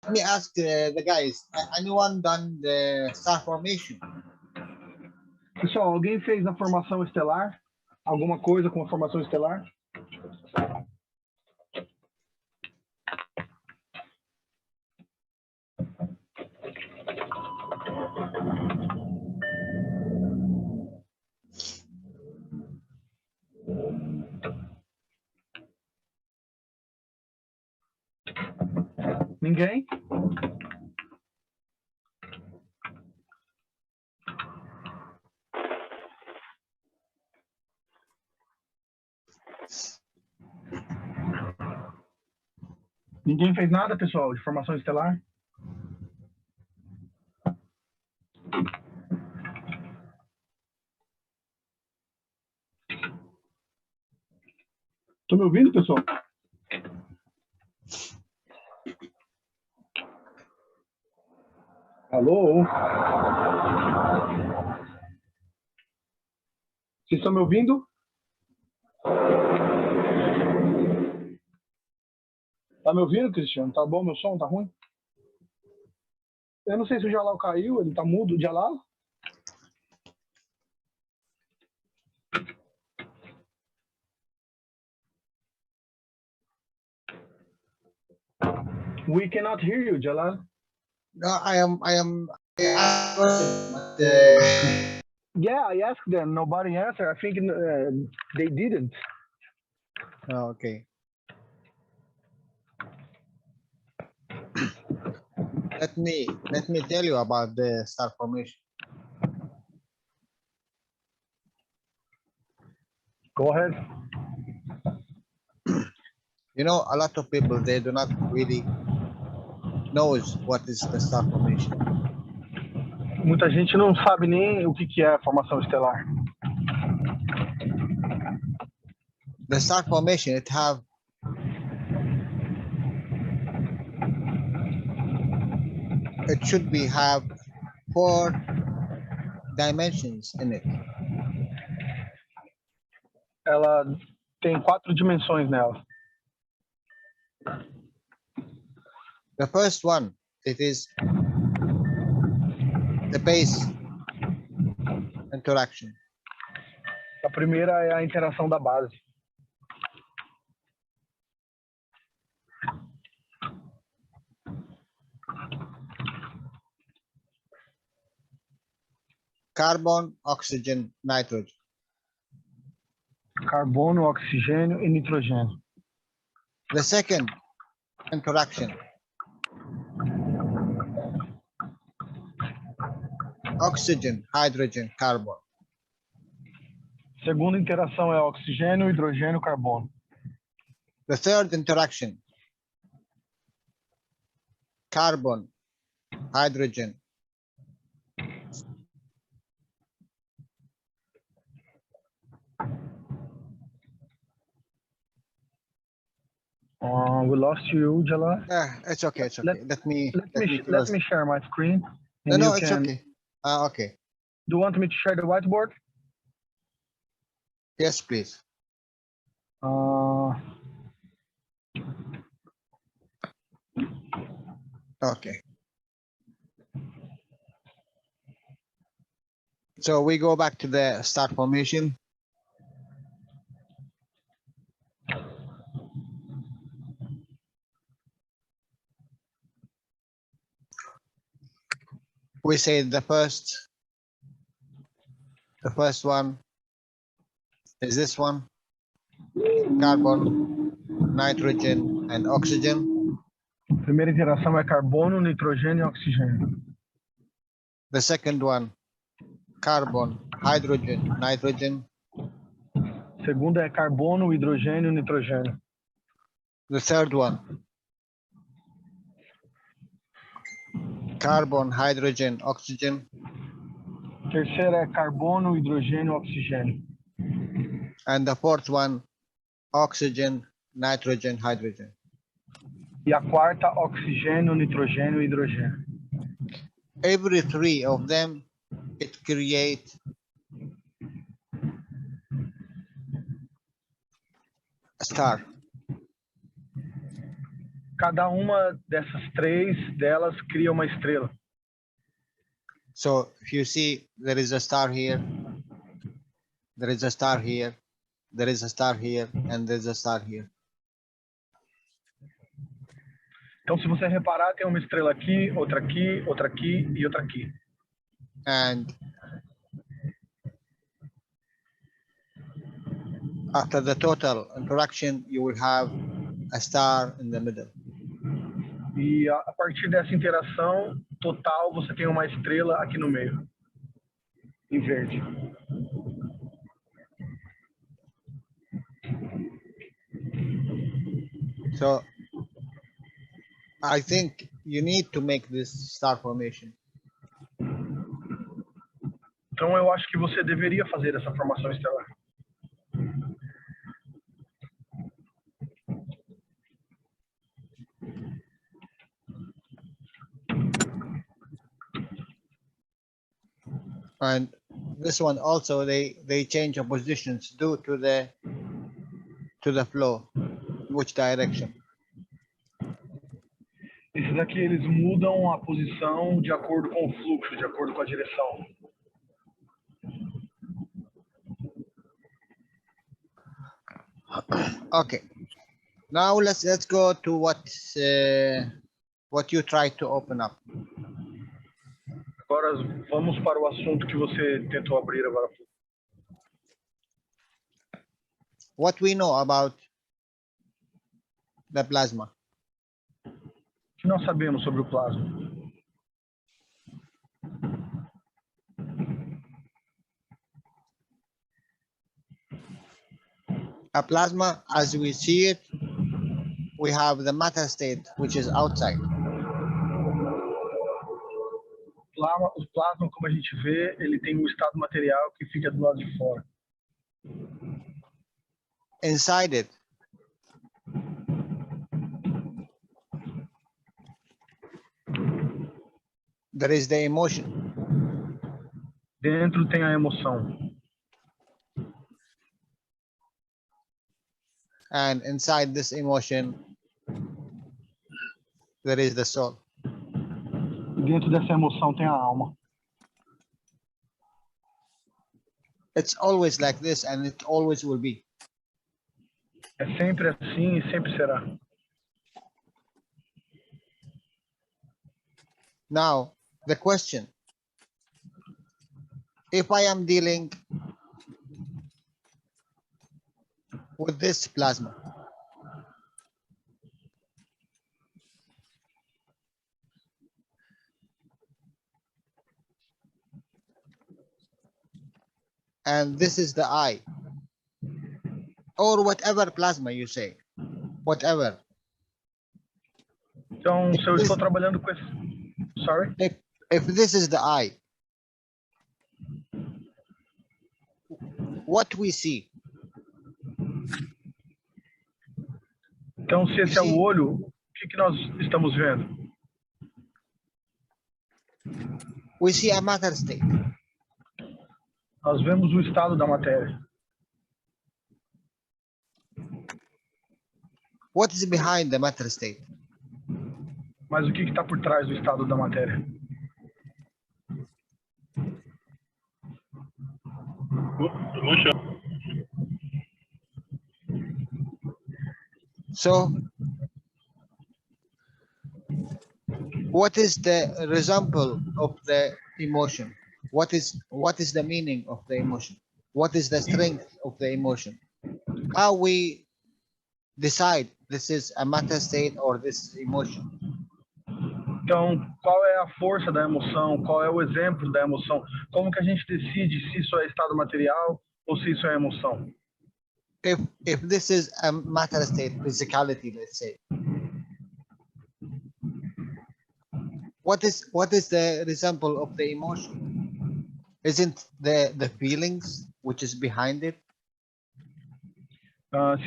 Let me ask the guys, anyone done the star formation? Pessoal, alguém fez a formação estelar? Alguma coisa com a formação estelar? Ninguém? Ninguém fez nada, pessoal, de formação estelar? Estão me ouvindo, pessoal? Alô? Vocês estão me ouvindo? Tá me ouvindo, Cristiano? Tá bom meu som? Tá ruim? Eu não sei se o Jalal caiu, ele tá mudo. O Jalal? We cannot hear you, Jalal. No, I am. Yeah, I asked them. Nobody answered. I think they didn't. Oh, okay. Let me tell you about the star formation. Go ahead. You know, a lot of people, they do not really knows what is the star formation. Muita gente não sabe nem o que é a formação estelar. The star formation, it should be have 4 dimensions in it. Ela tem 4 dimensões nela. The first one, it is the base interaction. A primeira é a interação da base. Carbon, oxygen, nitrogen. Carbono, oxigênio e nitrogênio. The second interaction, oxygen, hydrogen, carbon. Segunda interação é oxigênio, hidrogênio, carbono. The third interaction, carbon, hydrogen. We lost you, Jalal. It's okay. It's okay. Let me share my screen. No, it's okay. Okay. Do you want me to share the whiteboard? Yes, please. Okay. So we go back to the star formation. We say the first one is this one, carbon, nitrogen, and oxygen. Primeira interação é carbono, nitrogênio e oxigênio. The second one, carbon, hydrogen, nitrogen. Segunda é carbono, hidrogênio e nitrogênio. The third one, carbon, hydrogen, oxygen. Terceira é carbono, hidrogênio e oxigênio. And the fourth one, oxygen, nitrogen, hydrogen. E a quarta, oxigênio, nitrogênio e hidrogênio. Every 3 of them, it creates a star. Cada uma dessas três delas cria uma estrela. So if you see, there is a star here, there is a star here, there is a star here, and there's a star here. Então, se você reparar, tem uma estrela aqui, outra aqui, outra aqui e outra aqui. And after the total interaction, you will have a star in the middle. E a partir dessa interação total, você tem uma estrela aqui no meio, em verde. So I think you need to make this star formation. Então, eu acho que você deveria fazer essa formação estelar. And this one also, they change the positions due to the flow, which direction. Esses daqui, eles mudam a posição de acordo com o fluxo, de acordo com a direção. Okay. Now let's go to what you tried to open up. Agora, vamos para o assunto que você tentou abrir agora. What we know about the plasma. O que nós sabemos sobre o plasma? A plasma, as we see it, we have the matter state, which is outside. O plasma, como a gente vê, ele tem um estado material que fica do lado de fora. Inside it, there is the emotion. Dentro tem a emoção. And inside this emotion, there is the soul. E dentro dessa emoção tem a alma. It's always like this, and it always will be. É sempre assim e sempre será. Now, the question, if I am dealing with this plasma, and this is the eye, or whatever plasma you say, whatever. Então, se eu estou trabalhando com esse... Sorry? If this is the eye, what we see? Então, se esse é o olho, o que nós estamos vendo? We see a matter state. Nós vemos o estado da matéria. What is behind the matter state? Mas o que está por trás do estado da matéria? So, what is the example of the emotion? What is the meaning of the emotion? What is the strength of the emotion? How we decide this is a matter state or this emotion? Então, qual é a força da emoção? Qual é o exemplo da emoção? Como que a gente decide se isso é estado material ou se isso é emoção? If this is a matter state, physicality, let's say, what is the example of the emotion? Isn't the feelings which is behind it?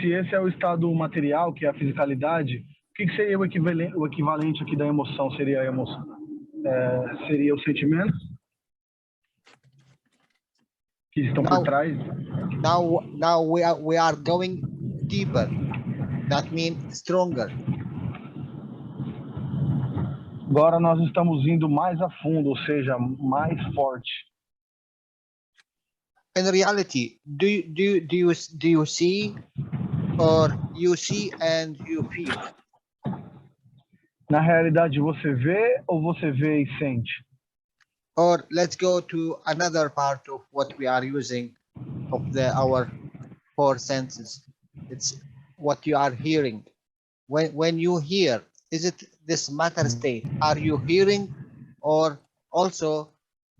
Se esse é o estado material, que é a fisicalidade, o que seria o equivalente aqui da emoção? Seria a emoção? Seria os sentimentos que estão por trás? Now we are going deeper. That means stronger. Agora nós estamos indo mais a fundo, ou seja, mais forte. In reality, do you see, or you see and you feel? Na realidade, você vê ou você vê e sente? Or let's go to another part of what we are using of our four senses. It's what you are hearing. When you hear, is it this matter state? Are you hearing, or also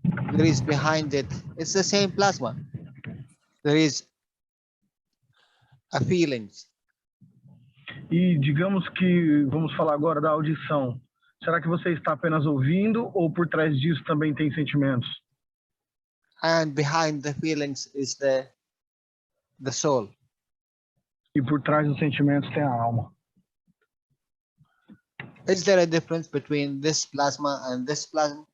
there is behind it? It's the same plasma. There is a feelings. E digamos que vamos falar agora da audição. Será que você está apenas ouvindo ou por trás disso também tem sentimentos? And behind the feelings is the soul. E por trás dos sentimentos tem a alma. Is there a difference between this plasma and this plasma?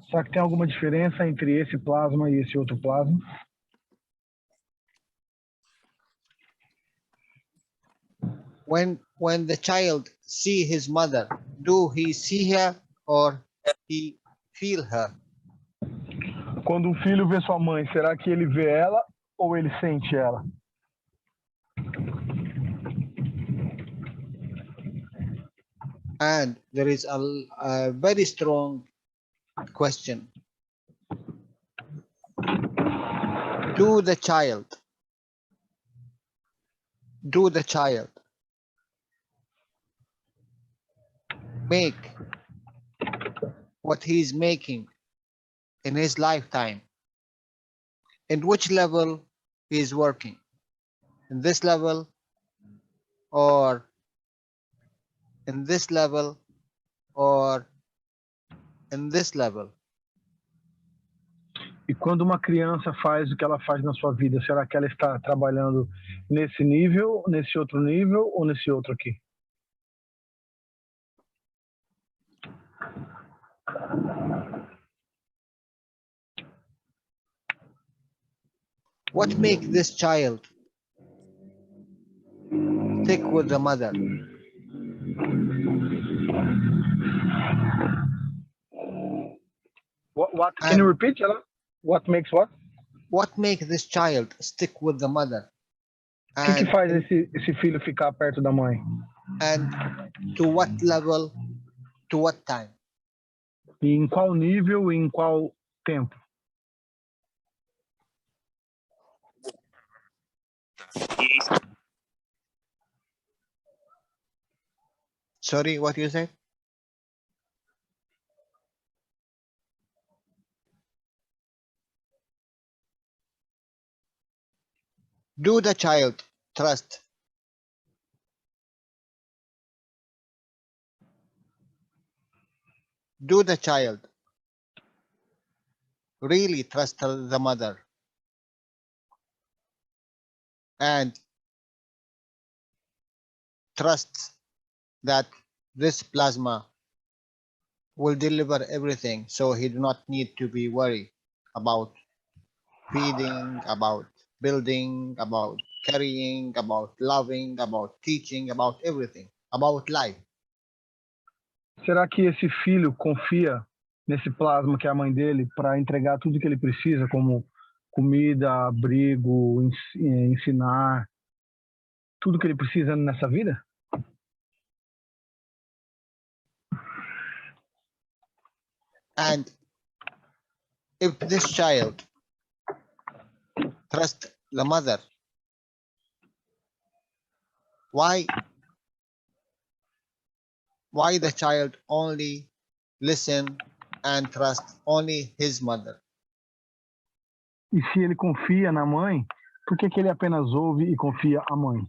Será que tem alguma diferença entre esse plasma e esse outro plasma? When the child see his mother, do he see her or he feel her? Quando um filho vê sua mãe, será que ele vê ela ou ele sente ela? And there is a very strong question. Do the child make what he's making in his lifetime? In which level he is working? In this level, or in this level, or in this level? E quando uma criança faz o que ela faz na sua vida, será que ela está trabalhando nesse nível, nesse outro nível ou nesse outro aqui? What make this child stick with the mother? What? Can you repeat, Jalal? What makes what? What make this child stick with the mother? O que faz esse filho ficar perto da mãe? And to what level, to what time? E em qual nível e em qual tempo? Sorry, what you say? Do the child trust? Do the child really trust the mother? And trust that this plasma will deliver everything, so he do not need to be worried about feeding, about building, about carrying, about loving, about teaching, about everything, about life. Será que esse filho confia nesse plasma que é a mãe dele para entregar tudo que ele precisa, como comida, abrigo, ensinar, tudo que ele precisa nessa vida? And if this child trusts the mother, why the child only listen and trust only his mother? E se ele confia na mãe, por que ele apenas ouve e confia a mãe?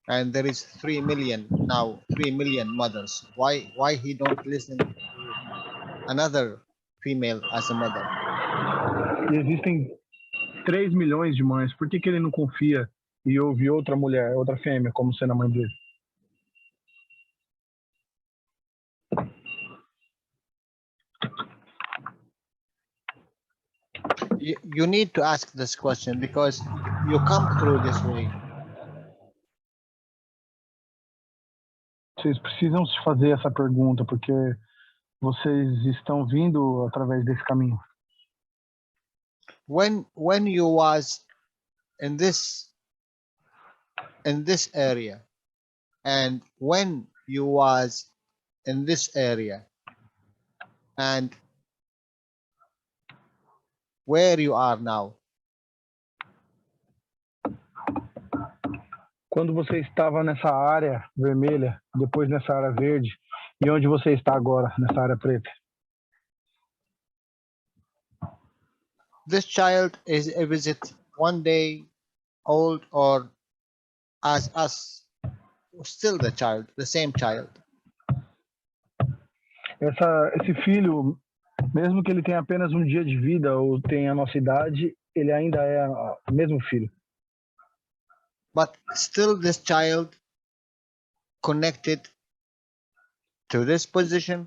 And there is 3 million now, 3 million mothers. Why he don't listen to another female as a mother? E existem 3 milhões de mães. Por que ele não confia e ouve outra mulher, outra fêmea, como sendo a mãe dele? You need to ask this question because you come through this way. Vocês precisam se fazer essa pergunta, porque vocês estão vindo através desse caminho. When you was in this area, and when you was in this area, and where you are now. Quando você estava nessa área vermelha, depois nessa área verde, e onde você está agora, nessa área preta? This child is it one day old, or as us, still the child, the same child? Esse filho, mesmo que ele tenha apenas um dia de vida ou tenha a nossa idade, ele ainda é o mesmo filho. But still this child connected to this position?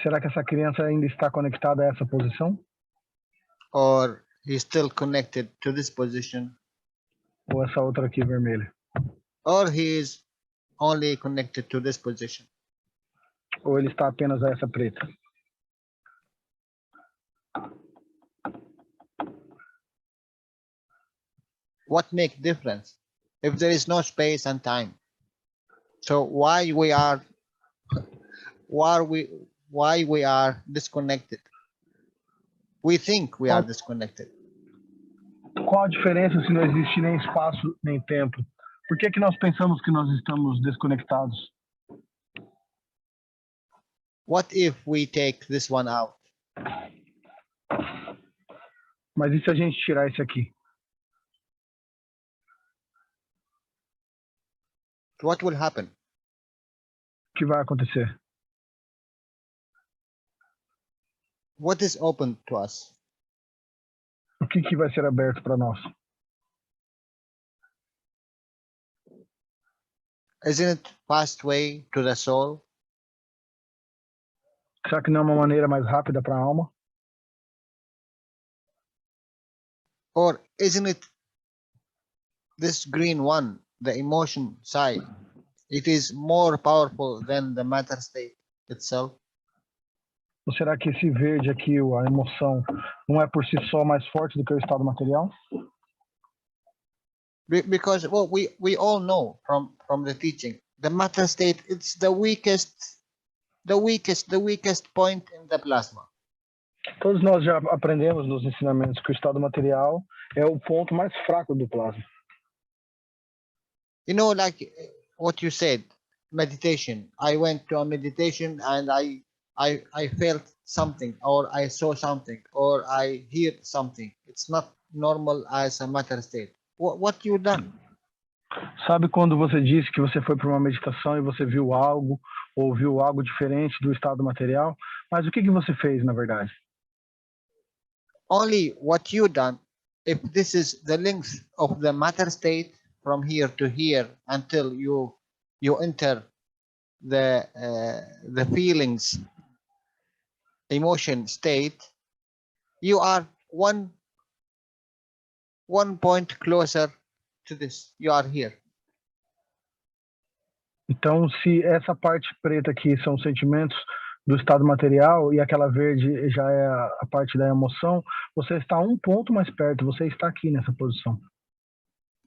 Será que essa criança ainda está conectada a essa posição? Or he's still connected to this position? Ou essa outra aqui vermelha? Or he is only connected to this position? Ou ele está apenas a essa preta? What makes difference if there is no space and time? So why we are disconnected? We think we are disconnected. Qual a diferença se não existe nem espaço nem tempo? Por que nós pensamos que nós estamos desconectados? What if we take this one out? Mas e se a gente tirar esse aqui? What will happen? O que vai acontecer? What is open to us? O que vai ser aberto para nós? Isn't it fast way to the soul? Será que não é uma maneira mais rápida para a alma? Or isn't it this green one, the emotion side? It is more powerful than the matter state itself? Ou será que esse verde aqui, a emoção, não é por si só mais forte do que o estado material? Because well, we all know from the teaching, the matter state, it's the weakest point in the plasma. Todos nós já aprendemos nos ensinamentos que o estado material é o ponto mais fraco do plasma. You know, like what you said, meditation. I went to a meditation and I felt something, or I saw something, or I heard something. It's not normal as a matter state. What you done? Sabe quando você disse que você foi para uma meditação e você viu algo, ou viu algo diferente do estado material? Mas o que você fez, na verdade? Only what you done. If this is the length of the matter state from here to here until you enter the feelings, emotion state, you are one point closer to this. You are here. Então, se essa parte preta aqui são os sentimentos do estado material e aquela verde já é a parte da emoção, você está um ponto mais perto, você está aqui nessa posição.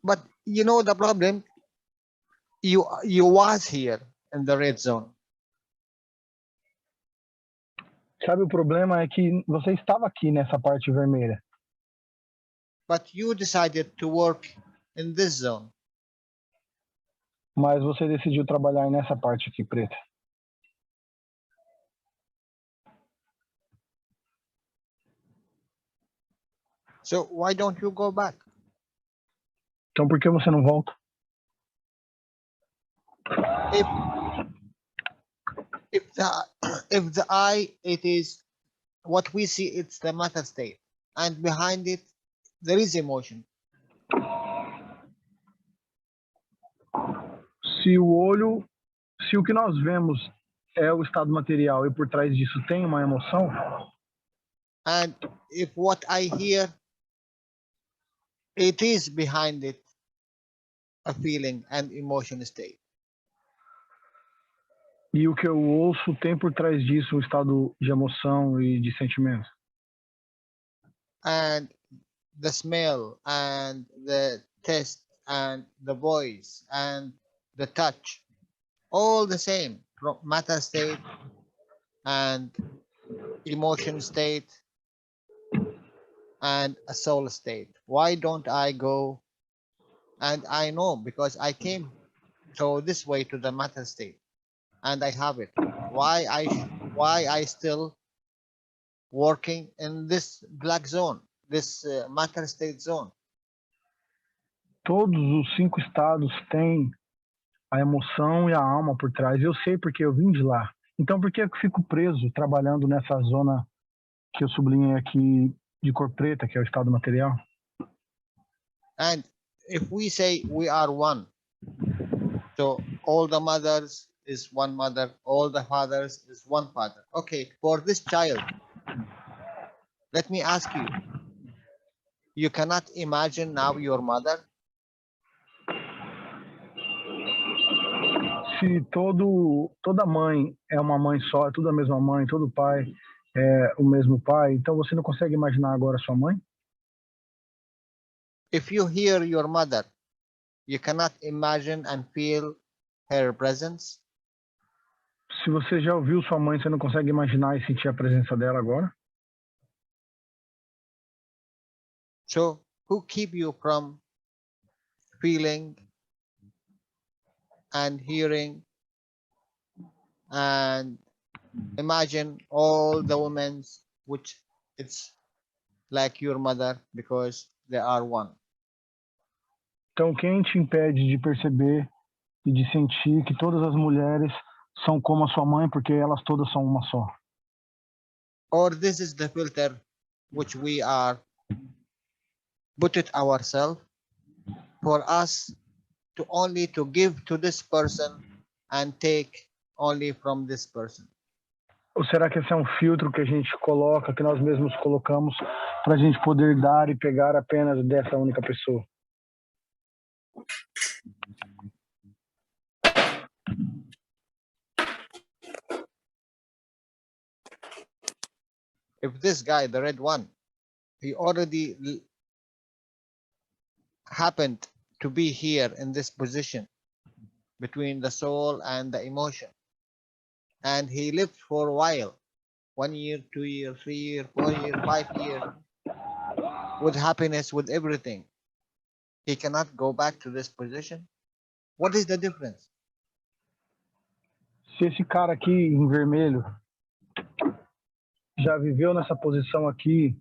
But you know the problem, you was here in the red zone. Sabe, o problema é que você estava aqui nessa parte vermelha. But you decided to work in this zone. Mas você decidiu trabalhar nessa parte aqui preta. So why don't you go back? Então por que você não volta? If the I, it is what we see, it's the matter state, and behind it there is emotion. Se o que nós vemos é o estado material e por trás disso tem uma emoção, and if what I hear, it is behind it a feeling and emotion state. E o que eu ouço tem por trás disso um estado de emoção e de sentimento. And the smell and the taste and the voice and the touch, all the same from matter state and emotion state and a soul state. Why don't I go? And I know because I came so this way to the matter state and I have it. Why I still working in this black zone, this matter state zone? Todos os 5 estados têm a emoção e a alma por trás. Eu sei porque eu vim de lá. Então, por que eu fico preso trabalhando nessa zona que eu sublinhei aqui de cor preta, que é o estado material? And if we say we are one, so all the mothers is one mother, all the fathers is one father. Okay, for this child, let me ask you, you cannot imagine now your mother? Se toda mãe é uma mãe só, é tudo a mesma mãe, todo pai é o mesmo pai, então você não consegue imaginar agora sua mãe? If you hear your mother, you cannot imagine and feel her presence? Se você já ouviu sua mãe, você não consegue imaginar e sentir a presença dela agora? So who keep you from feeling and hearing and imagine all the women which it's like your mother because they are one? Então, quem te impede de perceber e de sentir que todas as mulheres são como a sua mãe, porque elas todas são uma só? Or this is the filter which we are put it ourselves for us to only to give to this person and take only from this person? Ou será que esse é um filtro que a gente coloca, que nós mesmos colocamos, para a gente poder dar e pegar apenas dessa única pessoa? If this guy, the red one, he already happened to be here in this position between the soul and the emotion, and he lived for a while, 1 year, 2 years, 3 years, 4 years, 5 years, with happiness, with everything, he cannot go back to this position? What is the difference? Se esse cara aqui em vermelho já viveu nessa posição aqui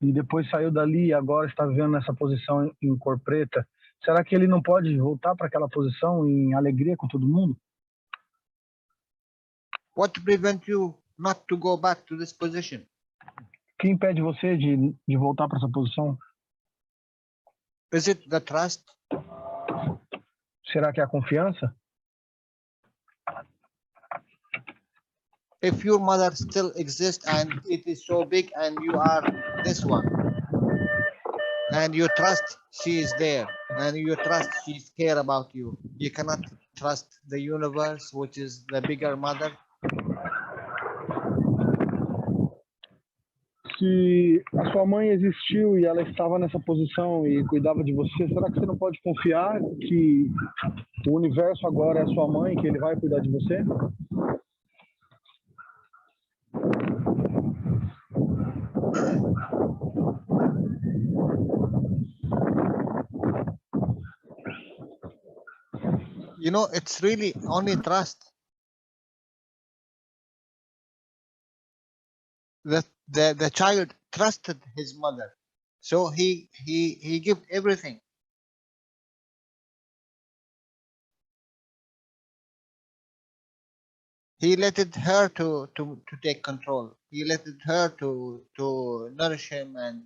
e depois saiu dali e agora está vivendo nessa posição em cor preta, será que ele não pode voltar para aquela posição em alegria com todo mundo? What prevent you not to go back to this position? O que impede você de voltar para essa posição? Is it the trust? Será que é a confiança? If your mother still exists and it is so big and you are this one, and you trust she is there, and you trust she care about you, you cannot trust the universe, which is the bigger mother? Se a sua mãe existiu e ela estava nessa posição e cuidava de você, será que você não pode confiar que o universo agora é a sua mãe, que ele vai cuidar de você? You know, it's really only trust. The child trusted his mother, so he gave everything. He let it her to take control. He let it her to nourish him and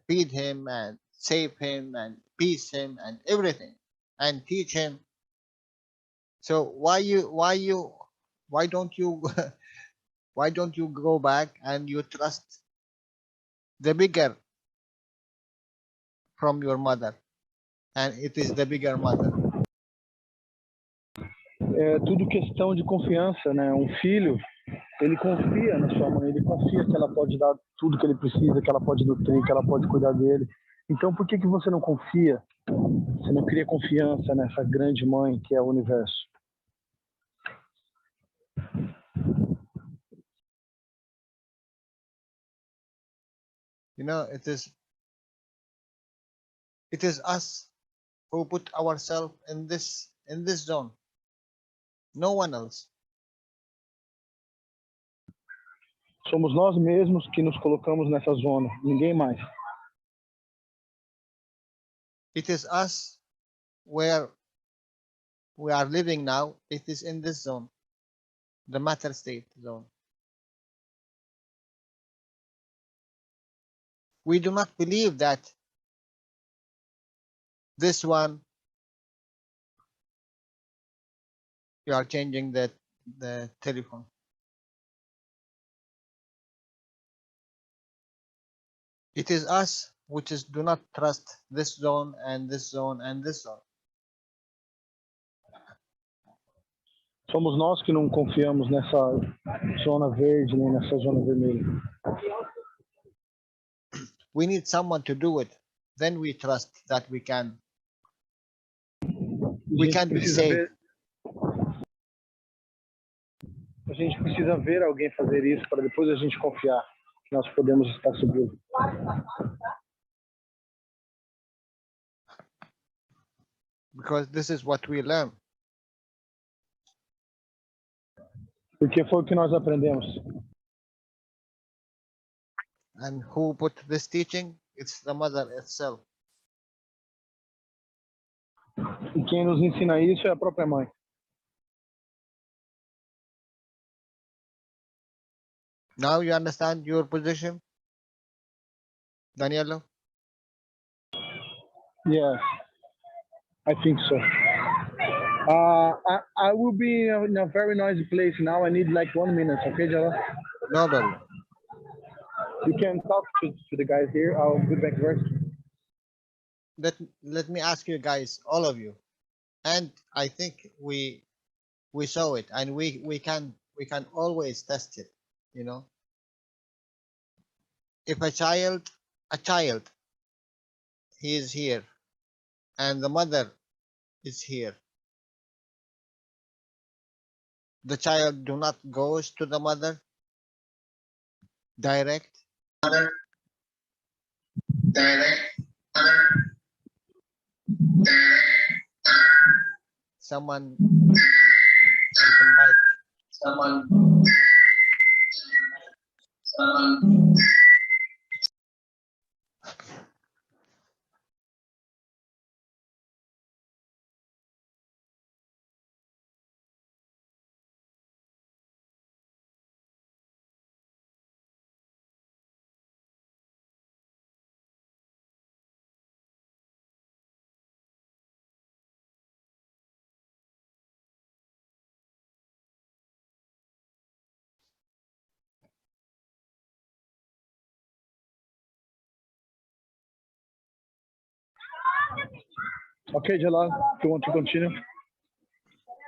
feed him and save him and peace him and everything and teach him. So why don't you why don't you go back and you trust the bigger from your mother? and it is the bigger mother. É tudo questão de confiança, né? Um filho, ele confia na sua mãe, ele confia que ela pode dar tudo que ele precisa, que ela pode nutrir, que ela pode cuidar dele. Então, por que você não confia? Você não cria confiança nessa grande mãe que é o universo? You know, it is us who put ourselves in this zone. No one else. Somos nós mesmos que nos colocamos nessa zona, ninguém mais. It is us where we are living now. It is in this zone, the matter state zone. We do not believe that this one, you are changing the telephone. It is us which is do not trust this zone and this zone and this zone. Somos nós que não confiamos nessa zona verde nem nessa zona vermelha. We need someone to do it. Then we trust that we can be safe. A gente precisa ver alguém fazer isso para depois a gente confiar que nós podemos estar seguros. Because this is what we learn. Porque foi o que nós aprendemos. And who put this teaching? It's the mother itself. E quem nos ensina isso é a própria mãe. Now you understand your position, Danielo? Yes, I think so. I will be in a very noisy place now. I need like 1 minute, okay, Jalal? No problem. You can talk to the guys here. I'll be back first. Let me ask you guys, all of you, and I think we saw it, and we can always test it. You know, if a child, he is here, and the mother is here. The child do not goes to the mother direct. Someone open mic. Ok, Jalal, do you want to continue?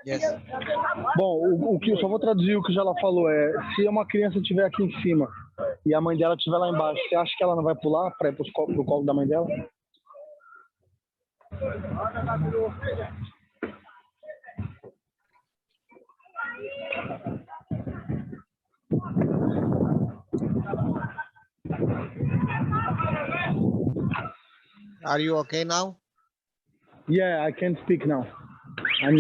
Yes. Bom, o que eu só vou traduzir o que o Jalal falou é: se uma criança estiver aqui em cima e a mãe dela estiver lá embaixo, você acha que ela não vai pular para ir pro colo da mãe dela? Are you okay now? Yeah, I can speak now. I'm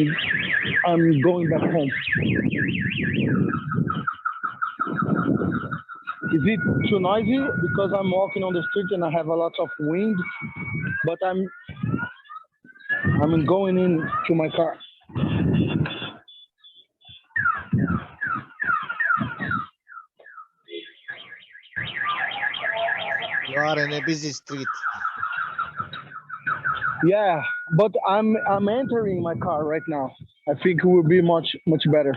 going back home. Is it too noisy? Because I'm walking on the street and I have a lot of wind, but I'm going in to my car. You are in a busy street. Yeah, but I'm entering my car right now. I think it will be much better.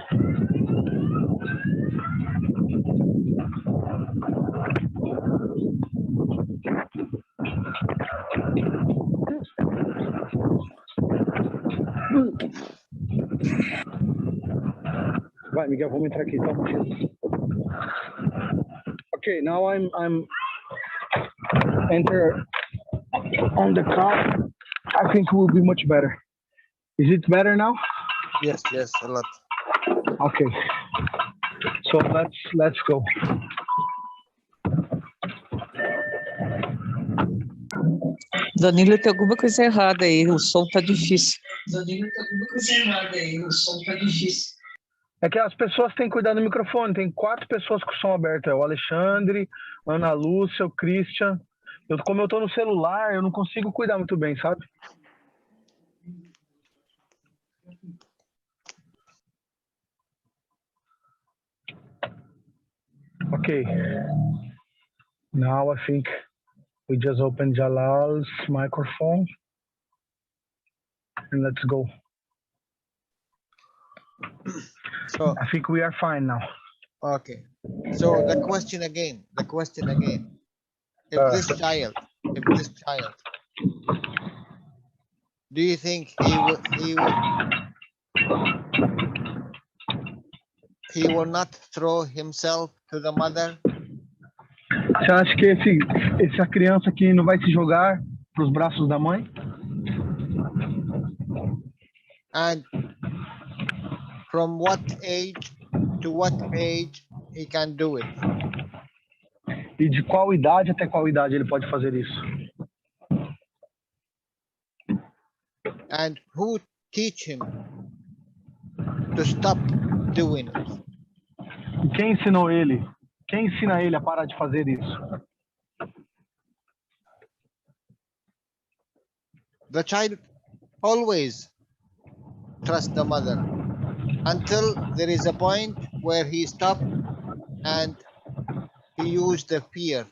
Vai, Miguel, vamos entrar aqui, tá? Okay, now I'm enter on the car. I think it will be much better. Is it better now? Yes, yes, a lot. Okay. So let's go. Danilo, tem alguma coisa errada aí, o som tá difícil. Danilo, tem alguma coisa errada aí, o som tá difícil. É que as pessoas têm que cuidar do microfone. Tem 4 pessoas com o som aberto. É o Alexandre, Ana Lúcia, o Christian. Como eu tô no celular, eu não consigo cuidar muito bem, sabe? Okay. Now I think we just open Jalal's microphone. And let's go. So I think we are fine now. okay. So the question again. If this child, do you think he will not throw himself to the mother? Você acha que essa criança aqui não vai se jogar para os braços da mãe? And from what age to what age he can do it? E de qual idade até qual idade ele pode fazer isso? And who teach him to stop doing it? E quem ensinou ele? Quem ensina ele a parar de fazer isso? The child always trusts the mother until there is a point where he stopped and he used the fear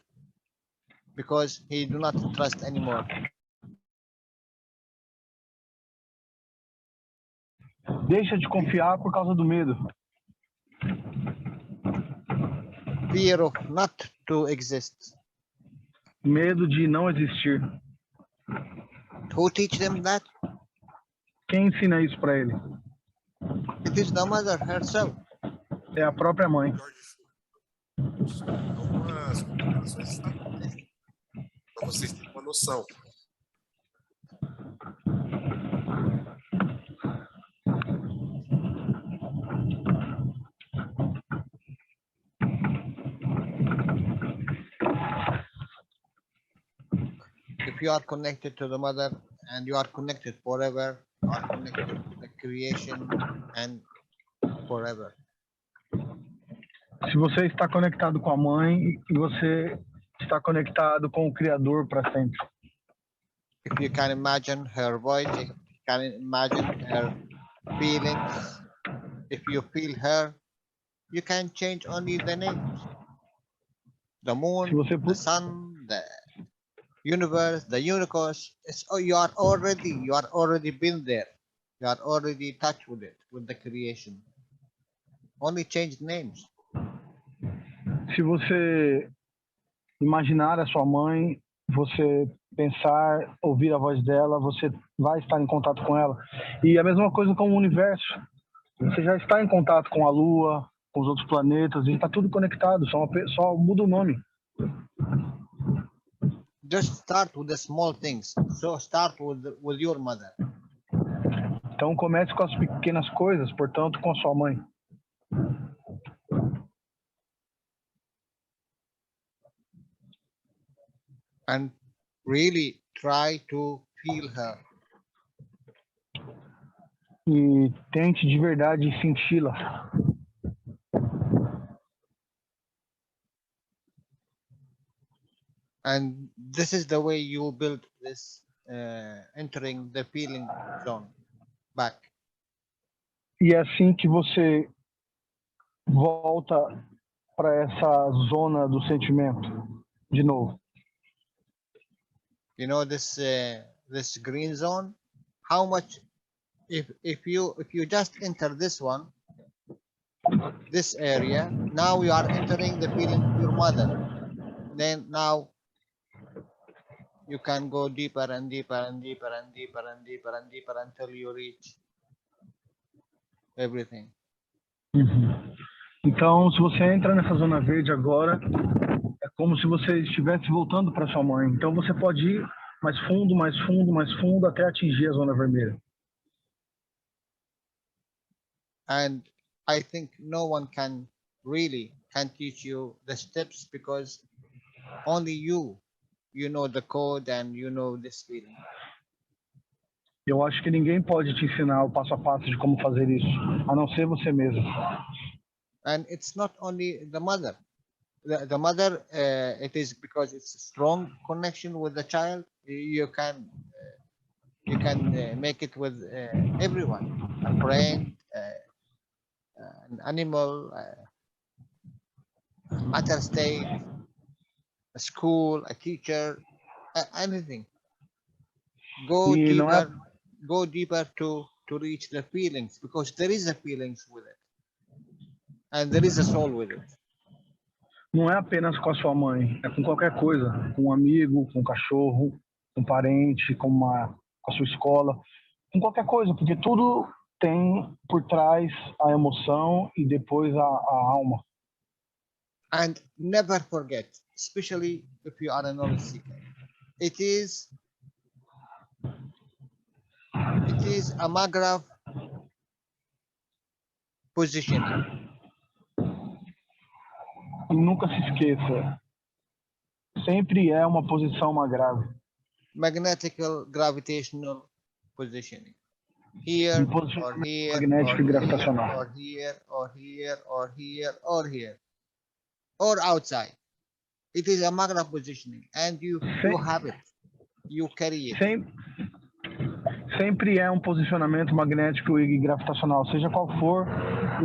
because he do not trust anymore. Deixa de confiar por causa do medo. Fear of not to exist. Medo de não existir. Who teach them that? Quem ensina isso para ele? It is the mother herself. É a própria mãe. Algumas comparações para vocês terem uma noção. If you are connected to the mother and you are connected forever, you are connected to the creation and forever. Se você está conectado com a mãe, você está conectado com o Criador para sempre. If you can imagine her voice, if you can imagine her feelings, if you feel her, you can change only the names. The moon, the sun, the universe, the universe. You are already been there. You are already touched with it, with the creation. Only change names. Se você imaginar a sua mãe, você pensar, ouvir a voz dela, você vai estar em contato com ela. E a mesma coisa com o universo. Você já está em contato com a Lua, com os outros planetas, e está tudo conectado, só muda o nome. Just start with the small things. So start with your mother. Então comece com as pequenas coisas, portanto, com a sua mãe. And really try to feel her. E tente de verdade senti-la. And this is the way you build this entering the feeling zone back. E é assim que você volta para essa zona do sentimento de novo. You know this this green zone. How much if you just enter this one, this area, now you are entering the feeling of your mother. Then now you can go deeper and deeper and deeper and deeper and deeper and deeper until you reach everything. Uhum. Então, se você entra nessa zona verde agora, é como se você estivesse voltando para sua mãe. Então, você pode ir mais fundo, mais fundo, mais fundo, até atingir a zona vermelha. And I think no one can teach you the steps, because only you know the code and you know this feeling. Eu acho que ninguém pode te ensinar o passo a passo de como fazer isso, a não ser você mesmo. And it's not only the mother. The mother, it is because it's a strong connection with the child. You can make it with everyone, a friend, an animal, a matter state, a school, a teacher, anything. Go E não é, deeper to reach the feelings, because there is a feelings with it, and there is a soul with it. não é apenas com a sua mãe, é com qualquer coisa, com um amigo, com um cachorro, com um parente, com a sua escola, com qualquer coisa, porque tudo tem por trás a emoção e depois a alma. And never forget, especially if you are a knowledge seeker, it is a magraph positioning. E nunca se esqueça, sempre é uma posição grave. Magnetical gravitational positioning. Here, Um or posicionamento here, magnético e or here, gravitacional. or here, or here, or here, or here, or outside. It is a magraph positioning, and you have it. You carry it. Sempre é um posicionamento magnético e gravitacional, seja qual for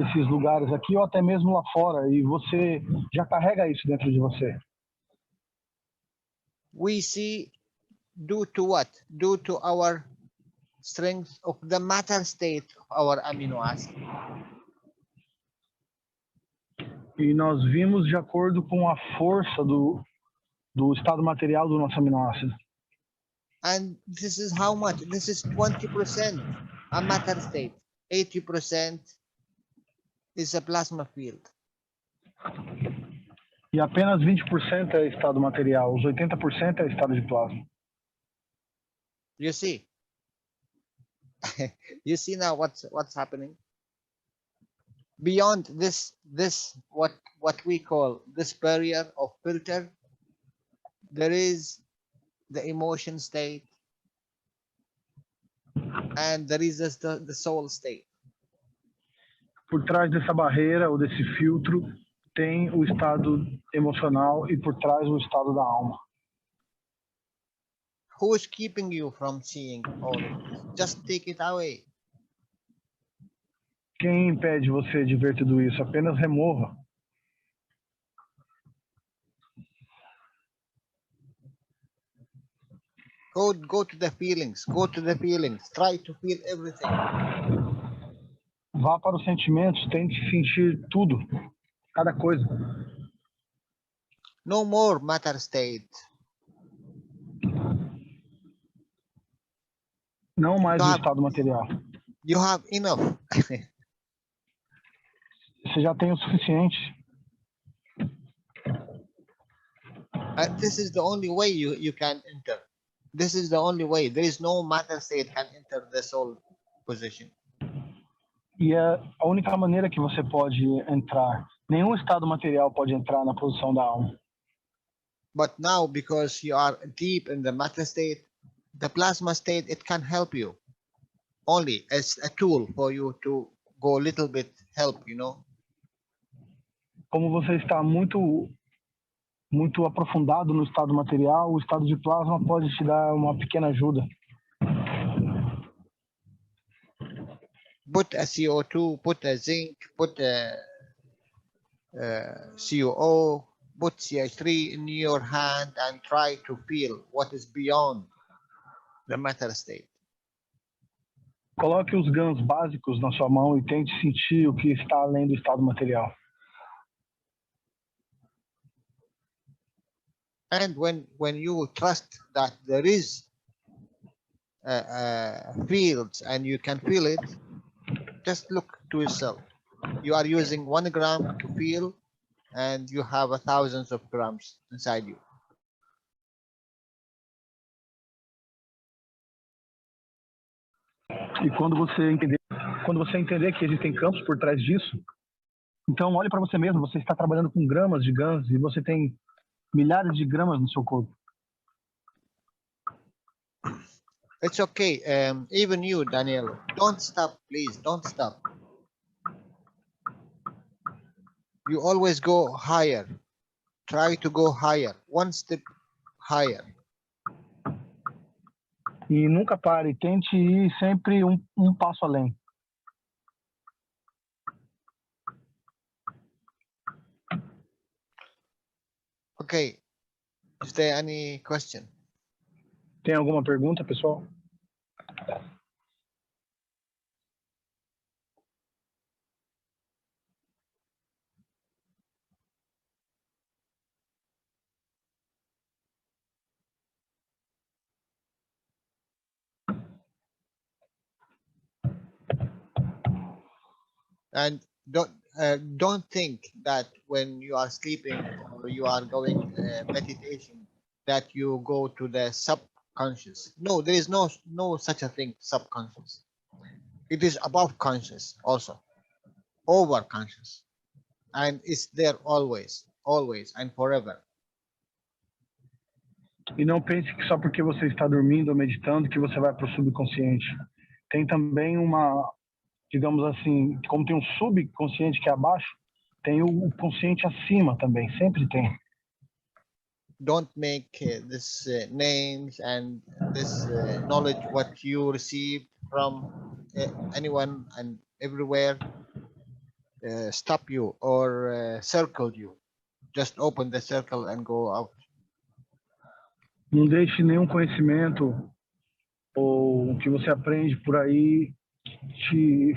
esses lugares aqui ou até mesmo lá fora, e você já carrega isso dentro de você. We see due to what? Due to our strength of the matter state of our amino acid. E nós vimos de acordo com a força do estado material do nosso aminoácido. And this is how much? This is 20% a matter state. 80% is a plasma field. E apenas 20% é estado material, os 80% é estado de plasma. You see? You see now what's happening? Beyond this what we call this barrier of filter, there is the emotion state, and there is the soul state. Por trás dessa barreira ou desse filtro tem o estado emocional e por trás o estado da alma. Who is keeping you from seeing all of this? Just take it away. Quem impede você de ver tudo isso? Apenas remova. Go to the feelings. Go to the feelings. Try to feel everything. Vá para os sentimentos, tente sentir tudo, cada coisa. No more matter state. Não mais o estado material. You have enough. Você já tem o suficiente. And this is the only way you can enter. This is the only way. There is no matter state can enter the soul position. E é a única maneira que você pode entrar. Nenhum estado material pode entrar na posição da alma. But now, because you are deep in the matter state, the plasma state, it can help you. Only as a tool for you to go a little bit help, you know. Como você está muito aprofundado no estado material, o estado de plasma pode te dar uma pequena ajuda. Put a CO2, put a zinc, put a COO, put CH3 in your hand and try to feel what is beyond the matter state. Coloque os GANs básicos na sua mão e tente sentir o que está além do estado material. And when you trust that there is fields and you can feel it, Just look to yourself. You are using 1 gram to feel, and you have thousands of grams inside you. E quando você entender que existem campos por trás disso, então olhe para você mesmo. Você está trabalhando com gramas de GANs e você tem milhares de gramas no seu corpo. It's okay. Even you, Daniel, don't stop, please. Don't stop. You always go higher. Try to go higher, 1 step higher. E nunca pare, tente ir sempre um passo além. Okay. Is there any question? Tem alguma pergunta, pessoal? And don't think that when you are sleeping or you are going meditation that you go to the subconscious. No, there is no such a thing, subconscious. It is above conscious also, over conscious, and it's there always and forever. E não pense que só porque você está dormindo ou meditando que você vai para o subconsciente. Tem também uma, digamos assim, como tem um subconsciente que é abaixo, tem o consciente acima também, sempre tem. Don't make this names and this knowledge what you receive from anyone and everywhere stop you or circle you. Just open the circle and go out. Não deixe nenhum conhecimento ou o que você aprende por aí te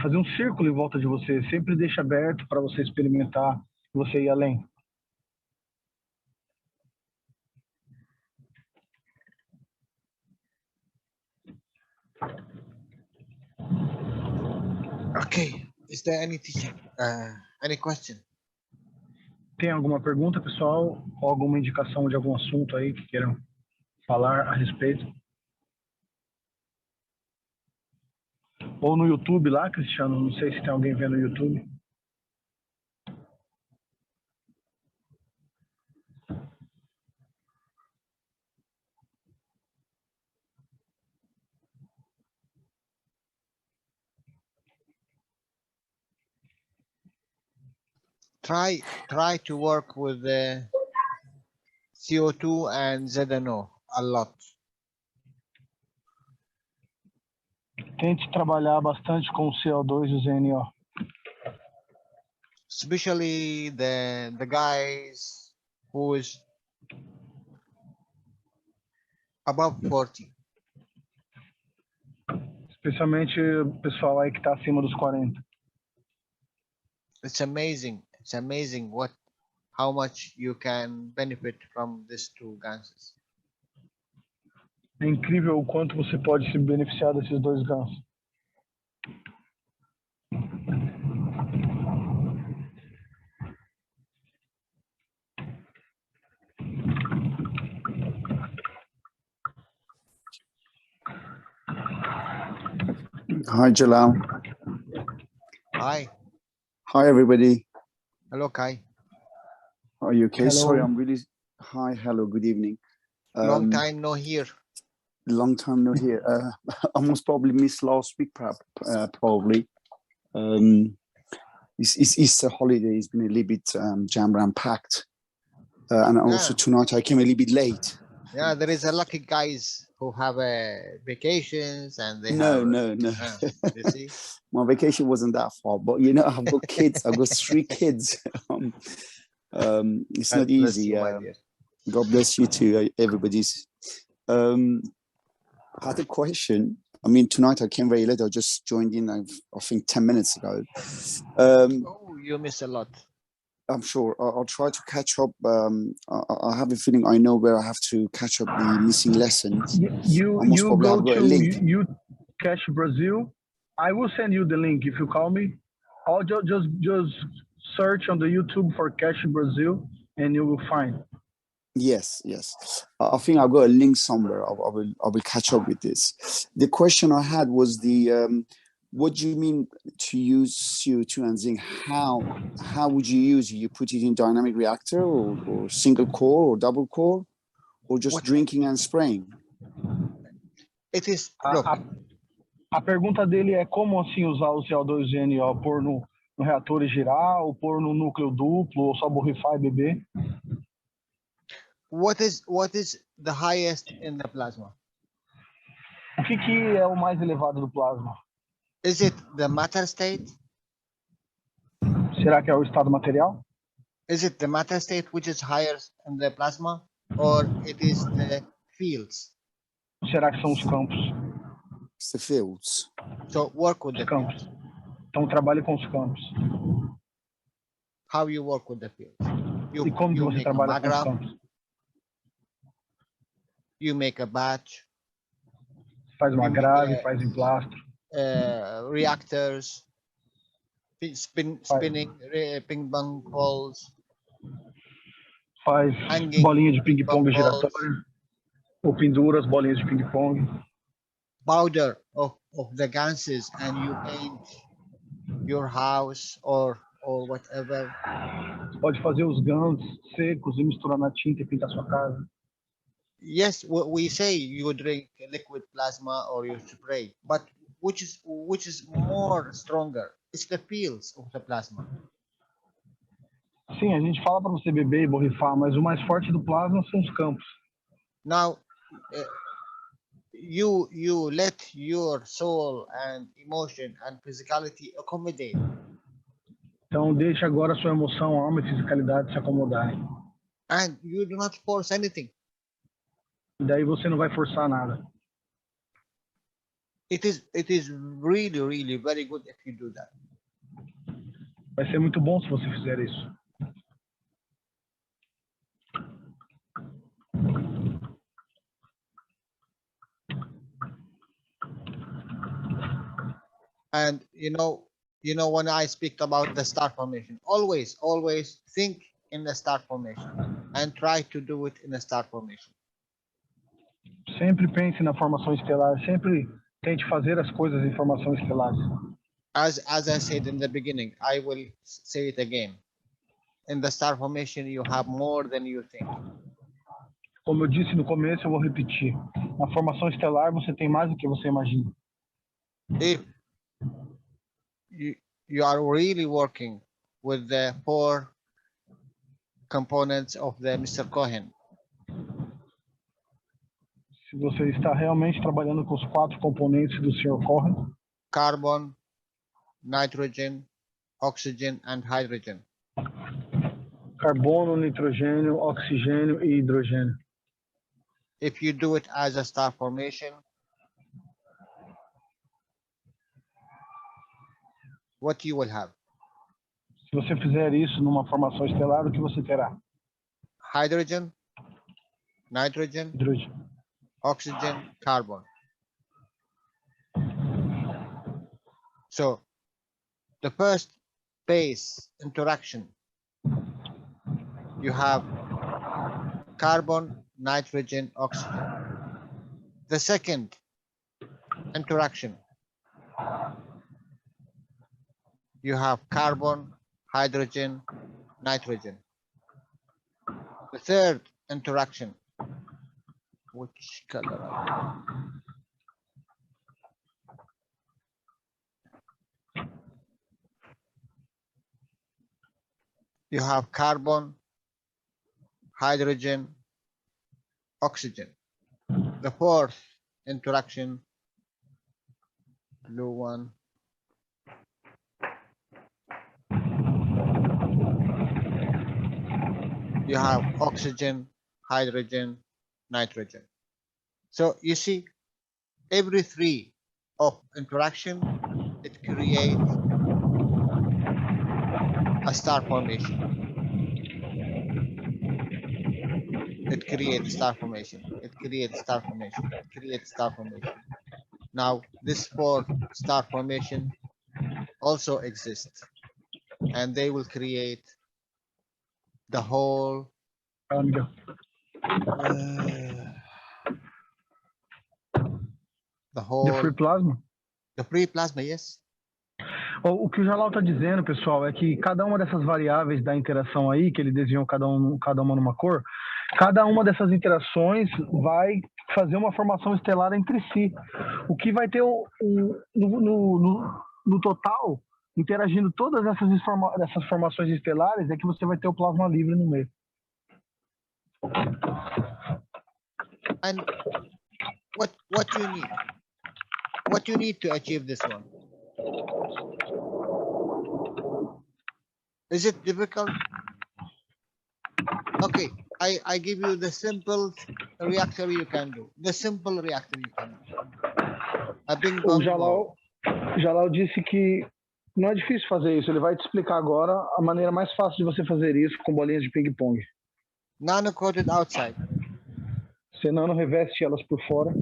fazer um círculo em volta de você. Sempre deixe aberto para você experimentar e você ir além. Okay. Is there any teaching? Any question? Tem alguma pergunta, pessoal? Ou alguma indicação de algum assunto aí que queiram falar a respeito? Ou no YouTube lá, Cristiano? Não sei se tem alguém vendo no YouTube. Try to work with the CO2 and ZNO a lot. Tente trabalhar bastante com o CO2 e o ZNO. Especially the guys who is above 40. Especialmente o pessoal aí que está acima dos 40. It's amazing. It's amazing how much you can benefit from these 2 gases. É incrível o quanto você pode se beneficiar desses 2 gansos. Hi, Jalal. Hi. Hi, everybody. Hello, Kai. Are you okay? Hello. Sorry, I'm really... Hi, hello, good evening. Long time no here. Long time no here. I must probably missed last week, probably. It's Easter holiday. It's been a little bit jam-packed. And also tonight I came a little bit late. Yeah, there is a lucky guys who have vacations and they No. you see? My vacation wasn't that far, but you know, I've got kids. I've got 3 kids. It's not easy. God bless you too, everybody's. I had a question. I mean, tonight I came very late. I just joined in, I think 10 minutes ago. Oh, you miss a lot. I'm sure. I'll try to catch up. I have a feeling I know where I have to catch up the missing lessons. You go to you Cash Brazil I will send you the link if you call me. Or just search on the YouTube for Cash Brazil and you will find. Yes, yes. I think I've got a link somewhere. I will catch up with this. The question I had was what do you mean to use CO2 and zinc? How would you use it? You put it in dynamic reactor or single core or double core, or just What- drinking and spraying? It is, A, look, a pergunta dele é como assim usar o CO2N, pôr no reator e girar, ou pôr no núcleo duplo, ou só borrifar e beber? what is the highest in the plasma? O que é o mais elevado do plasma? Is it the matter state? Será que é o estado material? Is it the matter state which is higher in the plasma, or it is the fields? Ou será que são os campos? It's the fields. So work with Os the campos. fields. Então trabalhe com os campos. How you work with the fields? E como que You você make a trabalha com os diagram, campos? you make a batch, Faz uma you make grade, faz emplastro, reactors, spinning ping pong balls, faz hanging bolinha de ping-pong balls, giratória, ou pendura as bolinhas de ping-pong. powder of the gases, and you paint your house or whatever. Você pode fazer os GANs secos e misturar na tinta e pintar sua casa. Yes, we say you drink liquid plasma or you spray, but which is more stronger? It's the fields of the plasma. Sim, a gente fala para você beber e borrifar, mas o mais forte do plasma são os campos. Now, you let your soul and emotion and physicality accommodate. Então deixe agora a sua emoção, alma e fisicalidade se acomodarem. And you do not force anything. E daí você não vai forçar nada. It is really, really very good if you do that. Vai ser muito bom se você fizer isso. And you know when I speak about the star formation, always think in the star formation and try to do it in the star formation. Sempre pense na formação estelar, sempre tente fazer as coisas em formação estelar. As I said in the beginning, I will say it again. In the star formation, you have more than you think. Como eu disse no começo, eu vou repetir. Na formação estelar, você tem mais do que você imagina. If you are really working with the 4 components of the Mr. Cohen, Se você está realmente trabalhando com os 4 componentes do Sr. Cohen, carbon, nitrogen, oxygen, and hydrogen. carbono, nitrogênio, oxigênio e hidrogênio. If you do it as a star formation, what you will have? Se você fizer isso numa formação estelar, o que você terá? Hydrogen, nitrogen, Hidrogênio. oxygen, carbon. So the first base interaction, you have carbon, nitrogen, oxygen. The second interaction, you have carbon, hydrogen, nitrogen. The third interaction, which color? You have carbon, hydrogen, oxygen. The fourth interaction, blue one. You have oxygen, hydrogen, nitrogen. So you see, every 3 of interaction, it creates a star formation. It creates star formation. It creates star formation. It creates star formation. Now, this 4-star formation also exists, and they will create the whole Amiga. the The whole free plasma. the free plasma, yes. O que o Jalal está dizendo, pessoal, é que cada uma dessas variáveis da interação aí, que ele desenhou cada uma numa cor, cada uma dessas interações vai fazer uma formação estelar entre si. O que vai ter no total, interagindo todas essas formações estelares, é que você vai ter o plasma livre no meio. And what you need? What you need to achieve this one? Is it difficult? Okay, I give you the simple reactor you can do. The simple reactor you can do. A ping O pong ball. Jalal disse que não é difícil fazer isso. Ele vai te explicar agora a maneira mais fácil de você fazer isso com bolinhas de ping-pong. Nano-coated outside. Você não reveste elas por fora.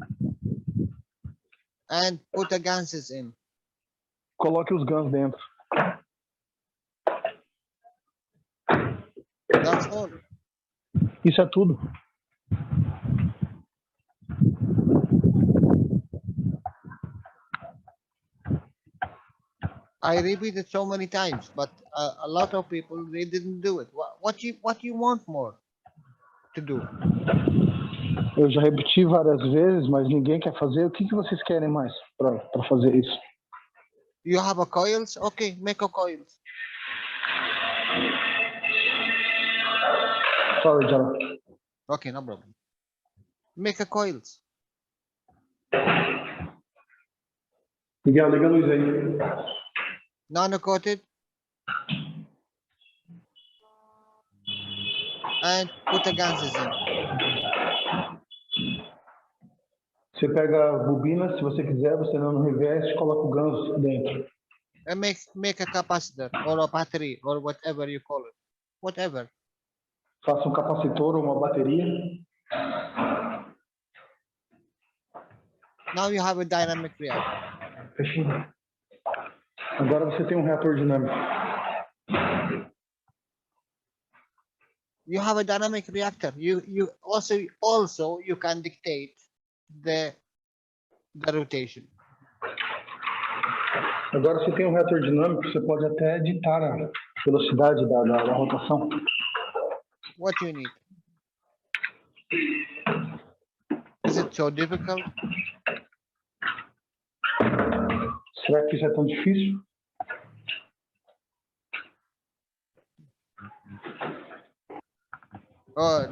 And put the ganses in. Coloque os GANs dentro. That's all. Isso é tudo. I repeat it so many times, but a lot of people, they didn't do it. What you want more to do? Eu já repeti várias vezes, mas ninguém quer fazer. O que vocês querem mais para fazer isso? You have a coils? Okay, make a coils. Sorry, Jalal. Okay, no problem. Make a coils. Miguel, liga a luz aí. Nano-coated. And put the ganses in. Você pega a bobina, se você quiser, você não reveste, coloca o ganso dentro. And make a capacitor or a battery or whatever you call it. Whatever. Faça um capacitor ou uma bateria. Now you have a dynamic reactor. Fechou. Agora você tem um reator dinâmico. You have a dynamic reactor. You also you can dictate the rotation. Agora você tem um reator dinâmico, você pode até editar a velocidade da rotação. What you need? Is it so difficult? Será que isso é tão difícil? Or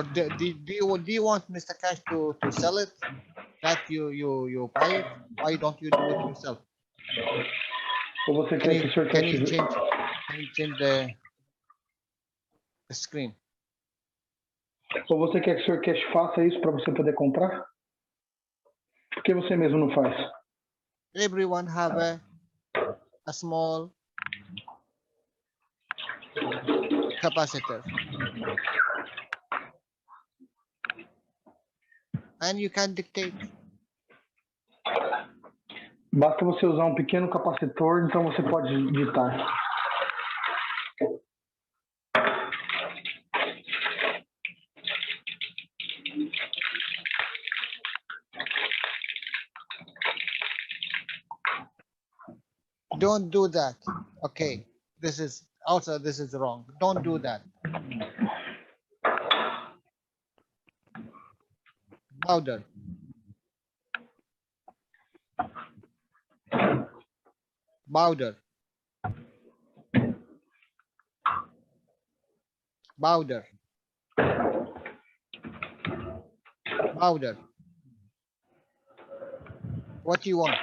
do you want Mr. Cash to sell it? That you buy it? Why don't you do it yourself? Ou você quer que o senhor Can you Cash... change the screen? Ou você quer que o senhor Cash faça isso para você poder comprar? Por que você mesmo não faz? Everyone have a small capacitor. And you can dictate. Basta você usar um pequeno capacitor, então você pode digitar. Don't do that. Okay, this is wrong. Don't do that. Louder. Louder. Louder. Louder. What do you want?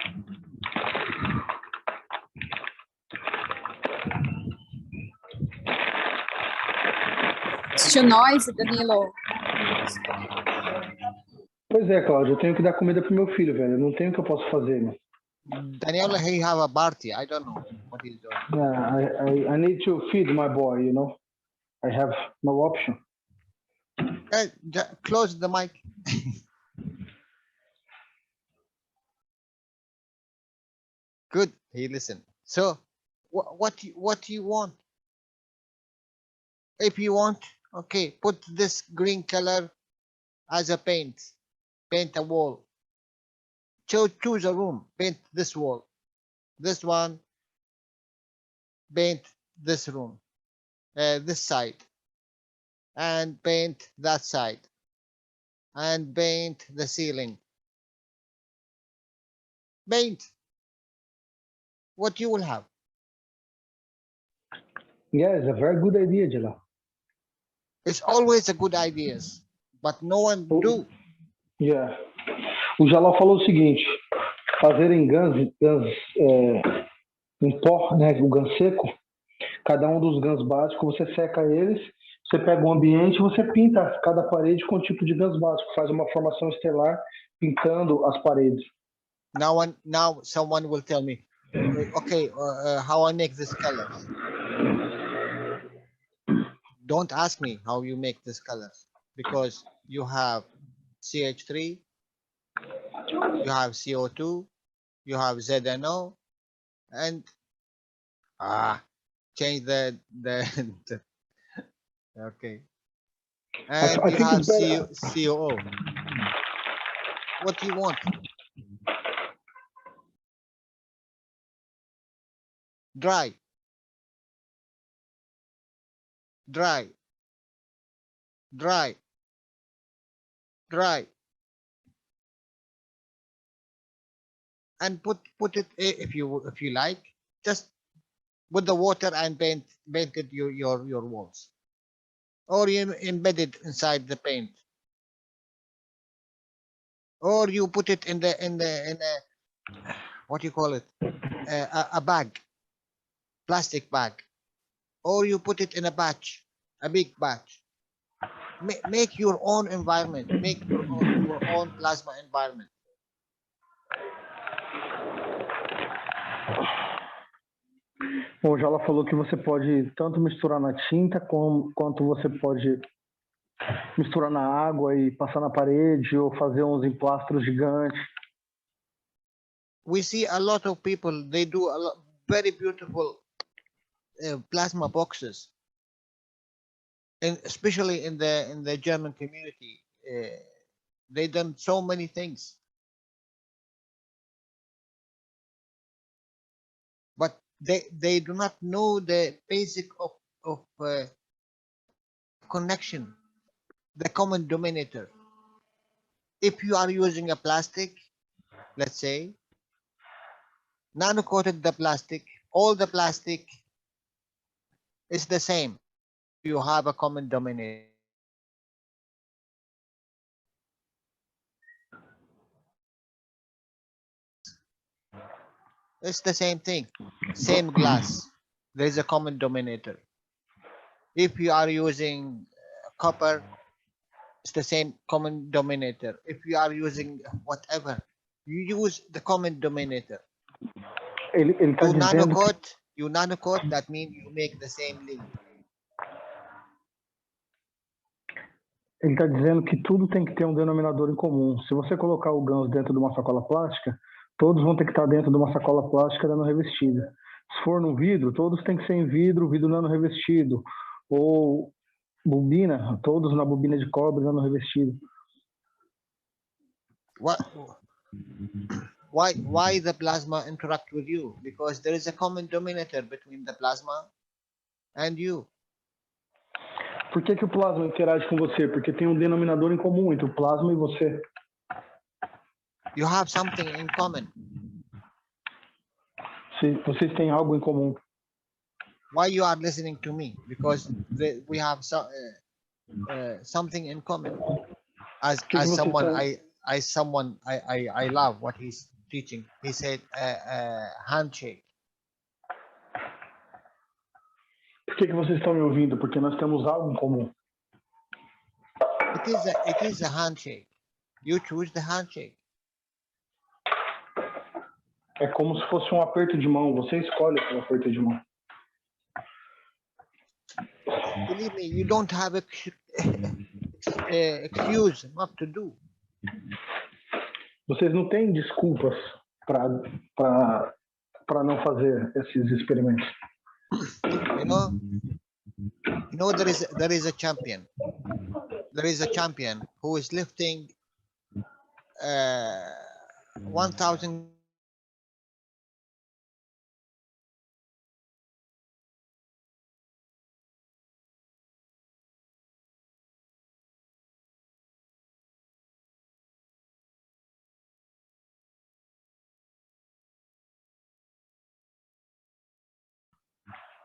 It's too noisy, Danilo. Pois é, Cláudio, eu tenho que dar comida pro meu filho, velho. Eu não tenho o que eu posso fazer, né? Daniel, he have a party. I don't know what he's doing. Yeah, I need to feed my boy, you know. I have no option. Close the mic. Good. He listened. So, what do you want? If you want, okay, put this green color as a paint. Paint a wall. Choose a room. Paint this wall. This one. Paint this room. This side. And paint that side. And paint the ceiling. Paint. What you will have. Yeah, it's a very good idea, Jalal. It's always a good ideas, but no one do. Yeah. O Jalal falou o seguinte: fazerem guns em pó, né, o gun seco, cada um dos guns básicos, você seca eles, você pega um ambiente e você pinta cada parede com um tipo de guns básico, faz uma formação estelar pintando as paredes. Now someone will tell me, okay, how I make this color. Don't ask me how you make this color, because you have CH3, you have CO2, you have ZNO, and change the okay, and I you think have it's better. COO. What do you want? Dry. Dry. Dry. Dry. And put it, if you like, just put the water and paint it your walls, or you embed it inside the paint, or you put it in a what do you call it, a bag, plastic bag, or you put it in a batch, a big batch. Make your own environment, make your own plasma environment. Bom, o Jala falou que você pode tanto misturar na tinta quanto você pode misturar na água e passar na parede ou fazer uns emplastros gigantes. We see a lot of people, they do a lot, very beautiful plasma boxes, and especially in the German community, they done so many things, but they do not know the basic of connection, the common denominator. If you are using a plastic, let's say, nano-coated the plastic, all the plastic is the same. You have a common denominator. It's the same thing, same glass. There is a common denominator. If you are using copper, it's the same common denominator. If you are using whatever, you use the common denominator. Ele tá dizendo You nano-coat, that means you make the same link. Ele está dizendo que tudo tem que ter um denominador em comum. Se você colocar o ganso dentro de uma sacola plástica, todos vão ter que estar dentro de uma sacola plástica nano revestida. Se for num vidro, todos têm que ser em vidro nano revestido. Ou bobina, todos na bobina de cobre nano revestido. Why the plasma interact with you? Because there is a common denominator between the plasma and you. Por que o plasma interage com você? Porque tem um denominador em comum entre o plasma e você. You have something in common. Vocês têm algo em comum. Why you are listening to me? Because we have something in common. As someone I love what he's teaching. He said handshake. Por que vocês estão me ouvindo? Porque nós temos algo em comum. It is a handshake. You choose the handshake. É como se fosse um aperto de mão. Você escolhe o aperto de mão. Believe me, you don't have excuse not to do. Vocês não têm desculpas para para não fazer esses experimentos? You know there is a champion. There is a champion who is lifting 1,000.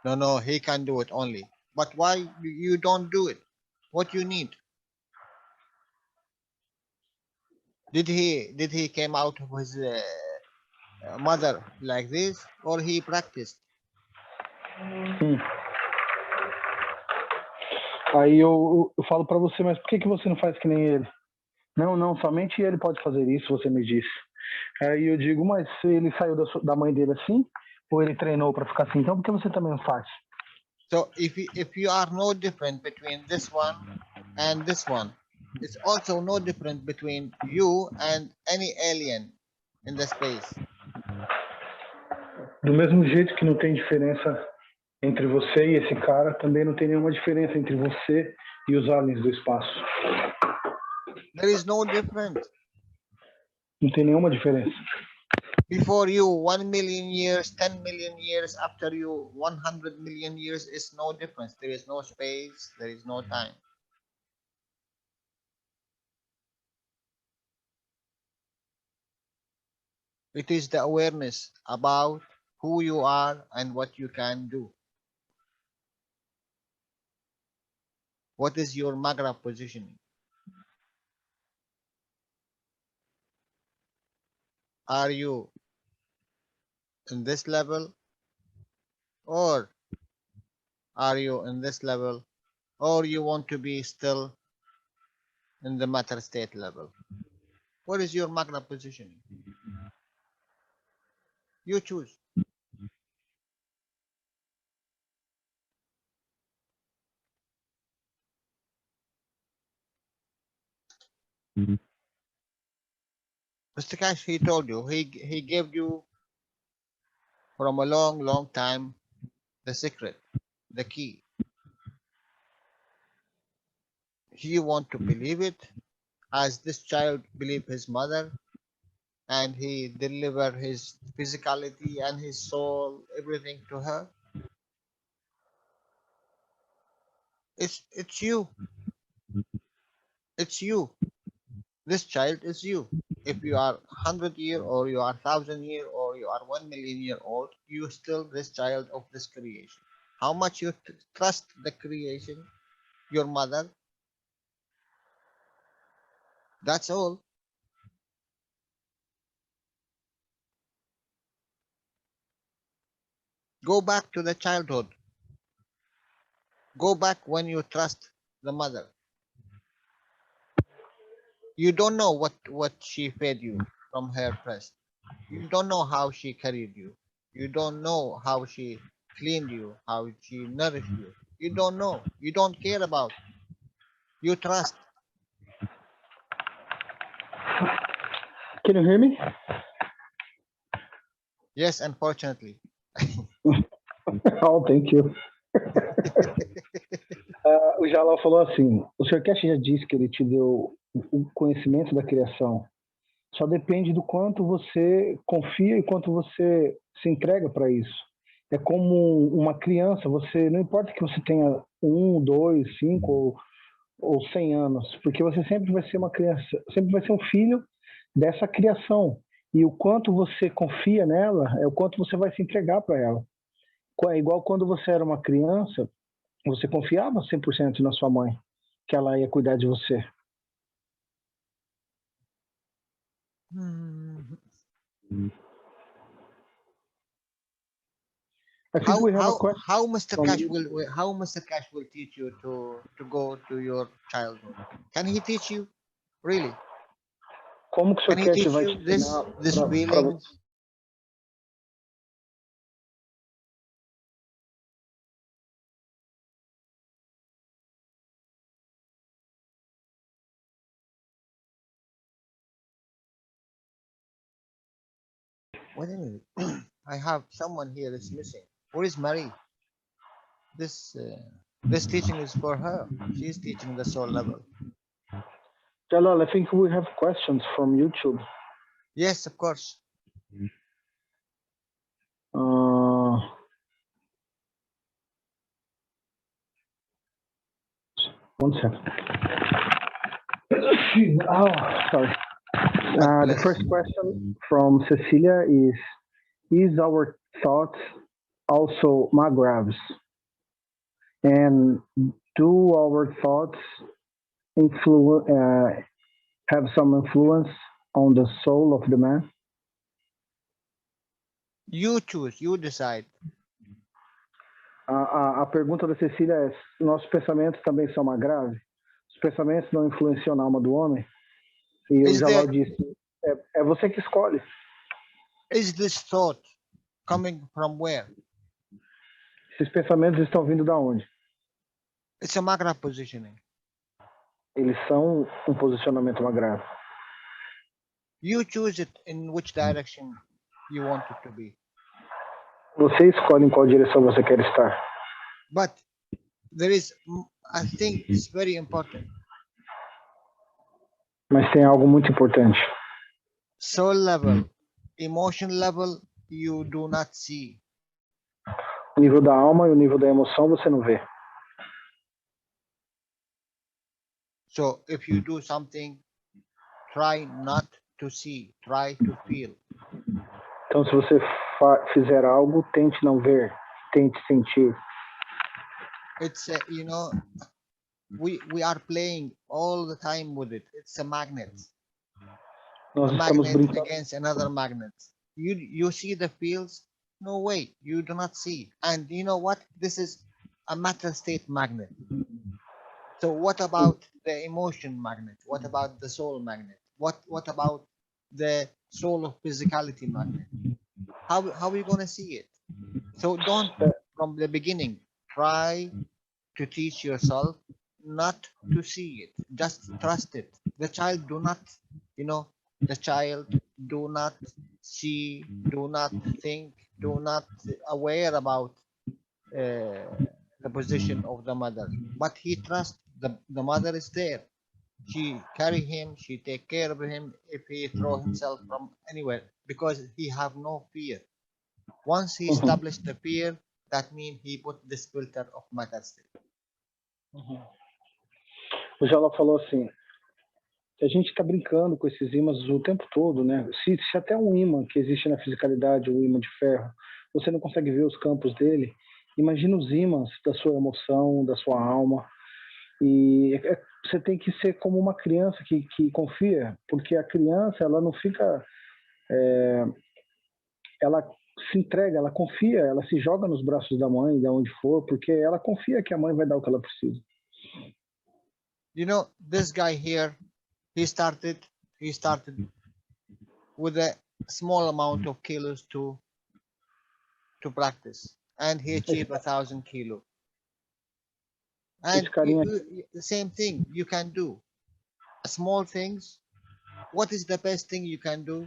No, he can do it only. But why you don't do it? What you need? Did he came out of his mother like this, or he practiced? Aí eu falo para você, mas por que você não faz que nem ele? Não, somente ele pode fazer isso, você me disse. Aí eu digo, mas se ele saiu da mãe dele assim, ou ele treinou para ficar assim, então por que você também não faz? So if you are no different between this one and this one, it's also no different between you and any alien in the space. Do mesmo jeito que não tem diferença entre você e esse cara, também não tem nenhuma diferença entre você e os aliens do espaço. There is no difference. Não tem nenhuma diferença. Before you 1 million years, 10 million years, after you 100 million years, is no difference. There is no space, there is no time. It is the awareness about who you are and what you can do. What is your magra positioning? Are you in this level, or are you in this level, or you want to be still in the matter state level? What is your magra positioning? You choose. Mr. Cash, he told you, he gave you from a long time the secret, the key. You want to believe it as this child believed his mother, and he delivered his physicality and his soul, everything to her. It's you. It's you. This child is you. If you are 100-year, or you are 1,000-year, or you are 1 million year old, you still this child of this creation. How much you trust the creation, your mother, that's all. Go back to the childhood. Go back when you trust the mother. You don't know what she fed you from her breast. You don't know how she carried you. You don't know how she cleaned you, how she nourished you. You don't know. You don't care about. You trust. Can you hear me? Yes, unfortunately. Oh, thank you. O Jalal falou assim, o Sr. Cash já disse que ele te deu o conhecimento da criação. Só depende do quanto você confia e quanto você se entrega para isso. É como uma criança, você não importa que você tenha 1, 2, 5 ou 100 anos, porque você sempre vai ser uma criança, sempre vai ser um filho dessa criação. E o quanto você confia nela é o quanto você vai se entregar para ela. É igual quando você era uma criança, você confiava 100% na sua mãe, que ela ia cuidar de você. How Mr. Cash will teach you to go to your childhood? Can he teach you? Really? Como que o Sr. Cash vai te ensinar this feeling? Wait a minute. I have someone here is missing. Where is Marie? This teaching is for her. She is teaching the soul level. Jalal, I think we have questions from YouTube. Yes, of course. One second. Oh, sorry. The first question from Cecilia is our thoughts also magravs? And do our thoughts have some influence on the soul of the man? You choose, you decide. A pergunta da Cecília é: nossos pensamentos também são uma grave? Os pensamentos não influenciam na alma do homem? E o Jalal disse: é você que escolhe. Is this thought coming from where? Esses pensamentos estão vindo da onde? It's a magra positioning. Eles são um posicionamento magravo. You choose it in which direction you want it to be. Você escolhe em qual direção você quer estar. But there is, I think it's very important. Mas tem algo muito importante. Soul level, emotion level, you do not see. O nível da alma e o nível da emoção você não vê. So if you do something, try not to see, try to feel. Então, se você fizer algo, tente não ver, tente sentir. It's you know, we are playing all the time with it. It's a magnet. Nós a estamos magnet brincando. against another magnet. You see the fields? No way, you do not see. And you know what? This is a matter state magnet. So what about the emotion magnet? What about the soul magnet? What about the soul of physicality magnet? How are you going to see it? So don't, from the beginning, try to teach yourself not to see it. Just trust it. The child do not, the child do not see, do not think, do not aware about the position of the mother. But he trusts the mother is there. She carry him, she take care of him if he throw himself from anywhere, because he have no fear. Once he established the fear, that means he put this filter of matter state. O Jalal falou assim, que a gente está brincando com esses ímãs o tempo todo, né? Se até um ímã que existe na fisicalidade, um ímã de ferro, você não consegue ver os campos dele, imagina os ímãs da sua emoção, da sua alma. E você tem que ser como uma criança que confia, porque a criança, ela não fica... ela se entrega, ela confia, ela se joga nos braços da mãe, de onde for, porque ela confia que a mãe vai dar o que ela precisa. You know, this guy here, he started with a small amount of kilos to practice, and he achieved 1,000 kilos. And the same thing you can do. Small things. What is the best thing you can do?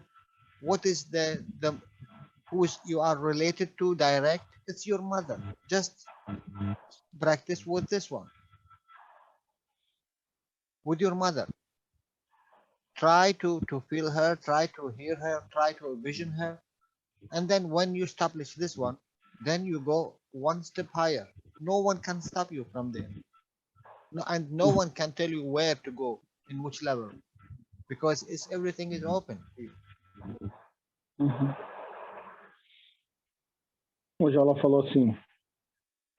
What is the who you are related to direct? It's your mother. Just practice with this one. With your mother. Try to feel her, try to hear her, try to vision her. And then when you establish this one, then you go one step higher. No one can stop you from there. And no one can tell you where to go, in which level. Because everything is open. O Jalal falou assim,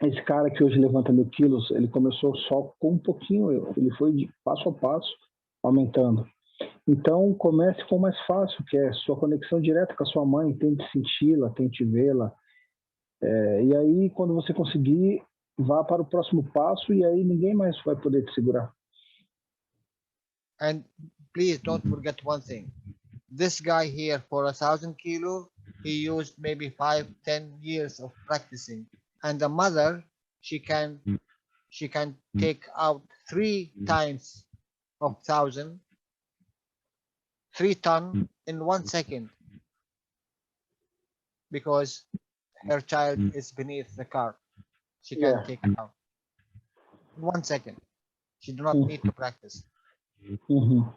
esse cara que hoje levanta 1.000 quilos, ele começou só com um pouquinho, ele foi de passo a passo aumentando. Então, comece com o mais fácil, que é sua conexão direta com a sua mãe, tente senti-la, tente vê-la. E aí, quando você conseguir, vá para o próximo passo e aí ninguém mais vai poder te segurar. And please don't forget one thing. This guy here, for 1,000 kilos, he used maybe 5-10 years of practicing. And the mother, she can take out 3 times of 1,000, 3 tons in 1 second. because her child is beneath the car. She can Yeah. take it out in 1 second. She do not need to practice. Uhum.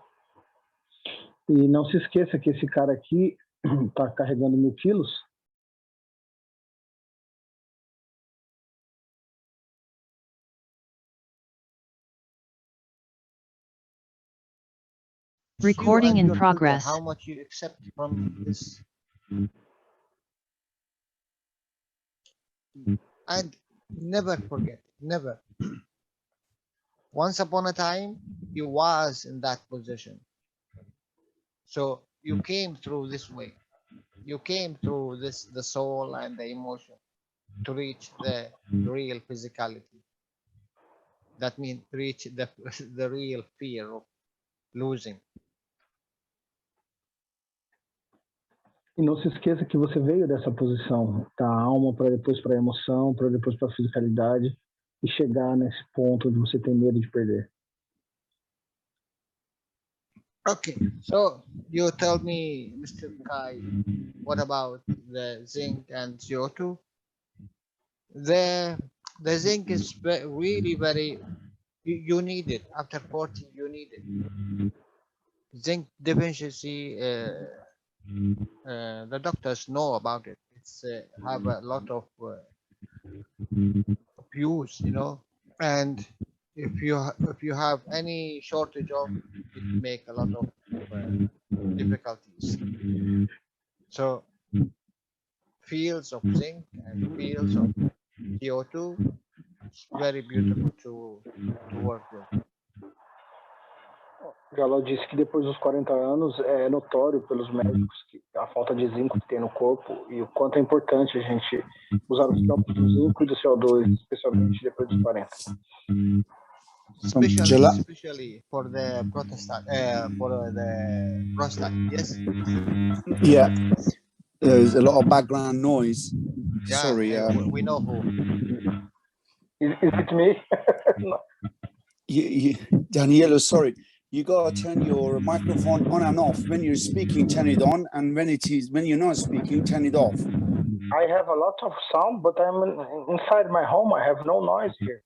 E não se esqueça que esse cara aqui está carregando 1000 quilos. Recording You in and your progress. How much you accept from this. And never forget, never. Once upon a time, you was in that position. So you came through this way. You came through this, the soul and the emotion, to reach the real physicality. That means reach the the real fear of losing. E não se esqueça que você veio dessa posição, da alma para depois para a emoção, para depois para a fisicalidade e chegar nesse ponto onde você tem medo de perder. Okay, so you tell me, Mr. Kai, what about the zinc and CO2? The zinc is really very, you need it. After 40, you need it. Zinc deficiency, the doctors know about it. It's have a lot of abuse, you know, and if you have any shortage of it, make a lot of difficulties. So fields of zinc and fields of CO2, it's very beautiful to work with. Jalal disse que depois dos 40 anos é notório pelos médicos que a falta de zinco que tem no corpo e o quanto é importante a gente usar os campos do zinco e do CO2, especialmente depois dos 40. Especially for the prostate, yes? Yeah, there's a lot of background noise. Yeah, Sorry. we know who. Is it me? Daniela, sorry. You gotta turn your microphone on and off. When you're speaking, turn it on, and when you're not speaking, turn it off. I have a lot of sound, but I'm inside my home. I have no noise here.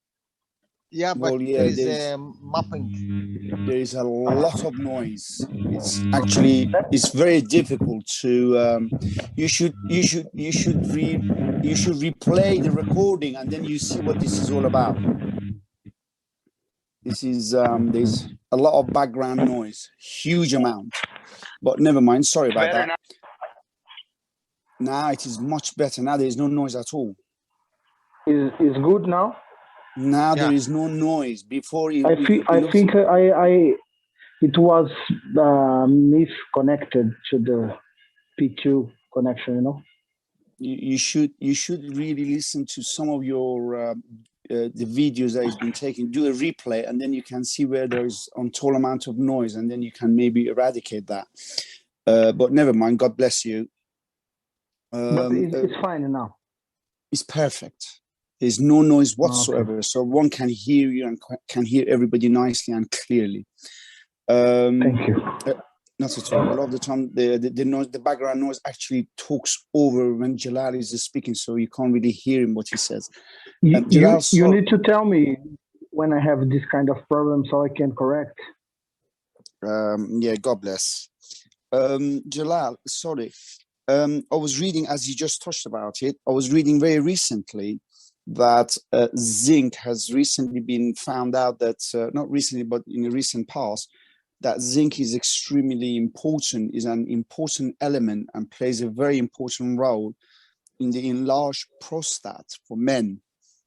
Yeah, but Well, yeah, there is mapping. There is a lot of noise. It's very difficult to. You should replay the recording, and then you see what this is all about. This is there's a lot of background noise, huge amount, but never mind. Sorry about that. Now it is much better. Now there is no noise at all. Is good now? Now there is no noise. Before it was misconnected to the P2 connection. You know. You should really listen to some of your the videos that has been taken. Do a replay, and then you can see where there is untold amount of noise, and then you can maybe eradicate that. But never mind. God bless you. But it's fine now. It's perfect. There's no noise whatsoever, okay. So one can hear you and can hear everybody nicely and clearly. Thank you. Not at all. A lot of the time, the noise, the background noise actually talks over when Jalal is speaking, so you can't really hear him what he says. You need to tell me when I have this kind of problem so I can correct. Yeah, God bless. Jalal, sorry. I was reading, as you just touched about it, I was reading very recently that zinc has recently been found out that, not recently, but in the recent past, that zinc is extremely important, is an important element and plays a very important role in the enlarged prostate for men,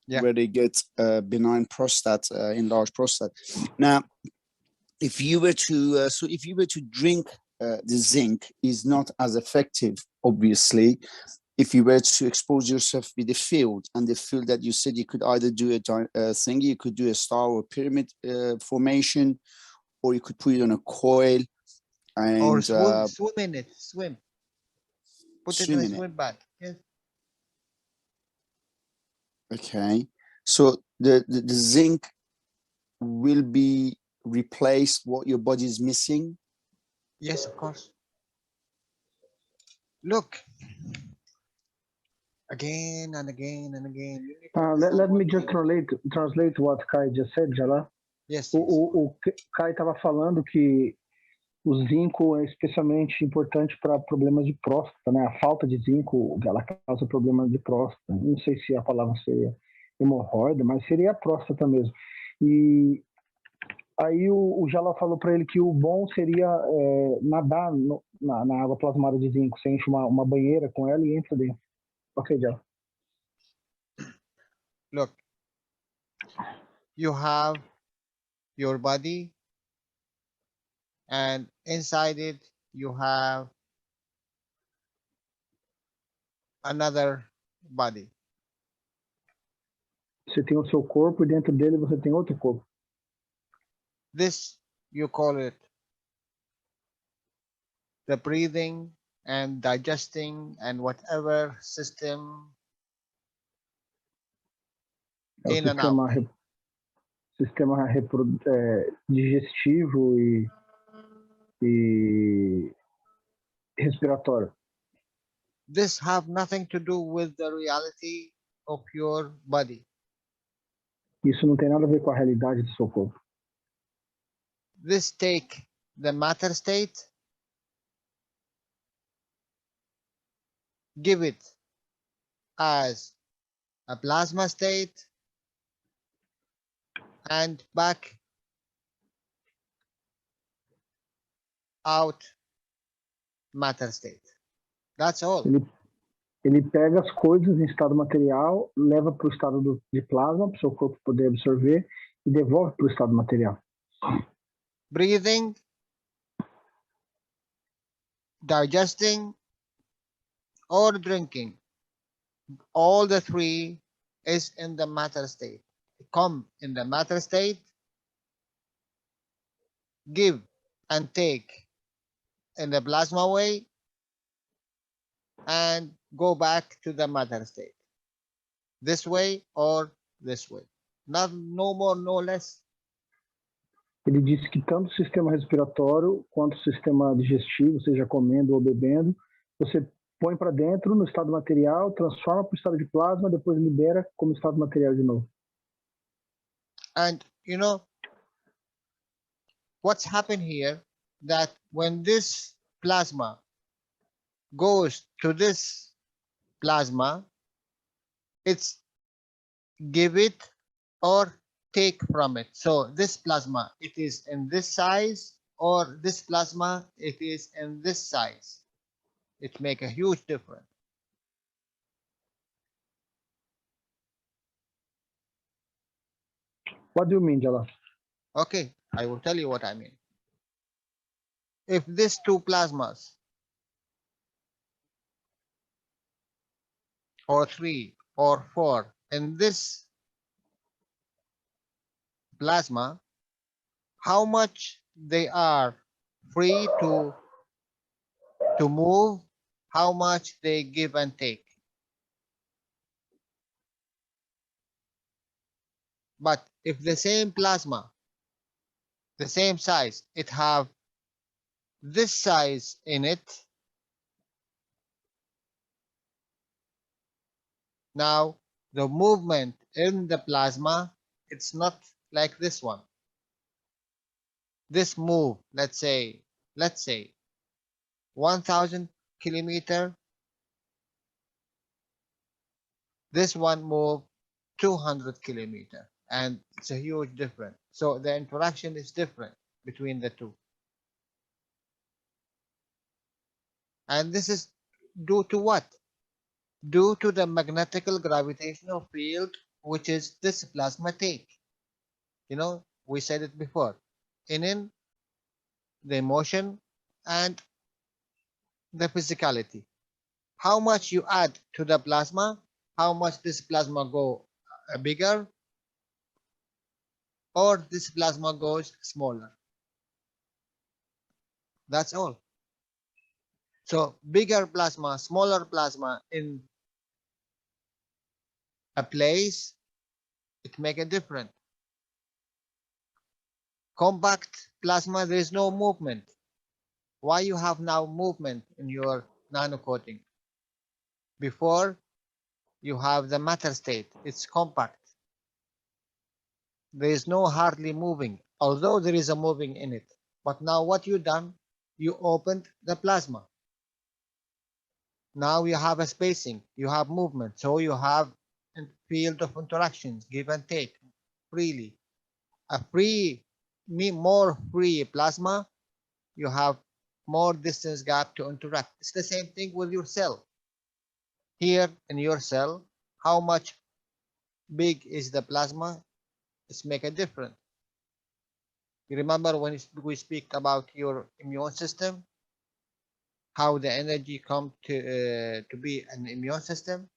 where they get benign prostate, enlarged prostate. Now, if you were to, drink the zinc, is not as effective, obviously, if you were to expose yourself with the field, and the field that you said you could either do a thing, you could do a star or pyramid formation, or you could put it on a coil, and or swim in it. Put it in a swim bath. Yes. Okay, so the zinc will be replaced what your body is missing. Yes, of course. Look, again and again and again. You need to Let understand me one just thing. translate what Kai just said, Jalal. Yes, O, yes. o Kai estava falando que o zinco é especialmente importante para problemas de próstata, né? A falta de zinco, ela causa problema de próstata. Não sei se a palavra seria hemorroida, mas seria a próstata mesmo. E aí o Jalal falou para ele que o bom seria nadar na água plasmada de zinco. Você enche uma banheira com ela e entra dentro. Ok, Jalal. Look, you have your body, and inside it you have another body. Você tem o seu corpo e dentro dele você tem outro corpo. This, you call it the breathing and digesting and whatever system É o in and out. sistema digestivo e respiratório. This have nothing to do with the reality of your body. Isso não tem nada a ver com a realidade do seu corpo. This take the matter state, give it as a plasma state, and back out matter state. That's all. Ele pega as coisas em estado material, leva para o estado de plasma, para o seu corpo poder absorver, e devolve para o estado material. Breathing, digesting, or drinking, all the three is in the matter state. Come in the matter state, give and take in the plasma way, and go back to the matter state. This way or this way. Not no more, no less. Ele disse que tanto o sistema respiratório quanto o sistema digestivo, seja comendo ou bebendo, você põe para dentro no estado material, transforma para o estado de plasma, depois libera como estado material de novo. And you know what's happened here, that when this plasma goes to this plasma, it's give it or take from it. So this plasma, it is in this size, or this plasma, it is in this size. It make a huge difference. What do you mean, Jalal? Okay, I will tell you what I mean. If these two plasmas or 3 or 4 in this plasma, how much they are free to move, how much they give and take. But if the same plasma, the same size, it have this size in it, now the movement in the plasma, it's not like this one. This move, let's say 1000 kilometer. This one move 200 kilometer, and it's a huge difference. So the interaction is different between the two. And this is due to what? Due to the magnetical gravitational field, which is this plasma take. You know, we said it before. In the emotion and the physicality. How much you add to the plasma, how much this plasma go bigger, or this plasma goes smaller. That's all. So bigger plasma, smaller plasma in a place, it make a difference. Compact plasma, there is no movement. Why you have now movement in your nano coating? Before, you have the matter state. It's compact. There is no hardly moving, although there is a moving in it. But now what you done, you opened the plasma. Now you have a spacing, you have movement, so you have a field of interactions, give and take, freely. A more free plasma, you have more distance gap to interact. It's the same thing with your cell. Here in your cell, how much big is the plasma? It's make a difference. You remember when we speak about your immune system, how the energy come to be an immune system?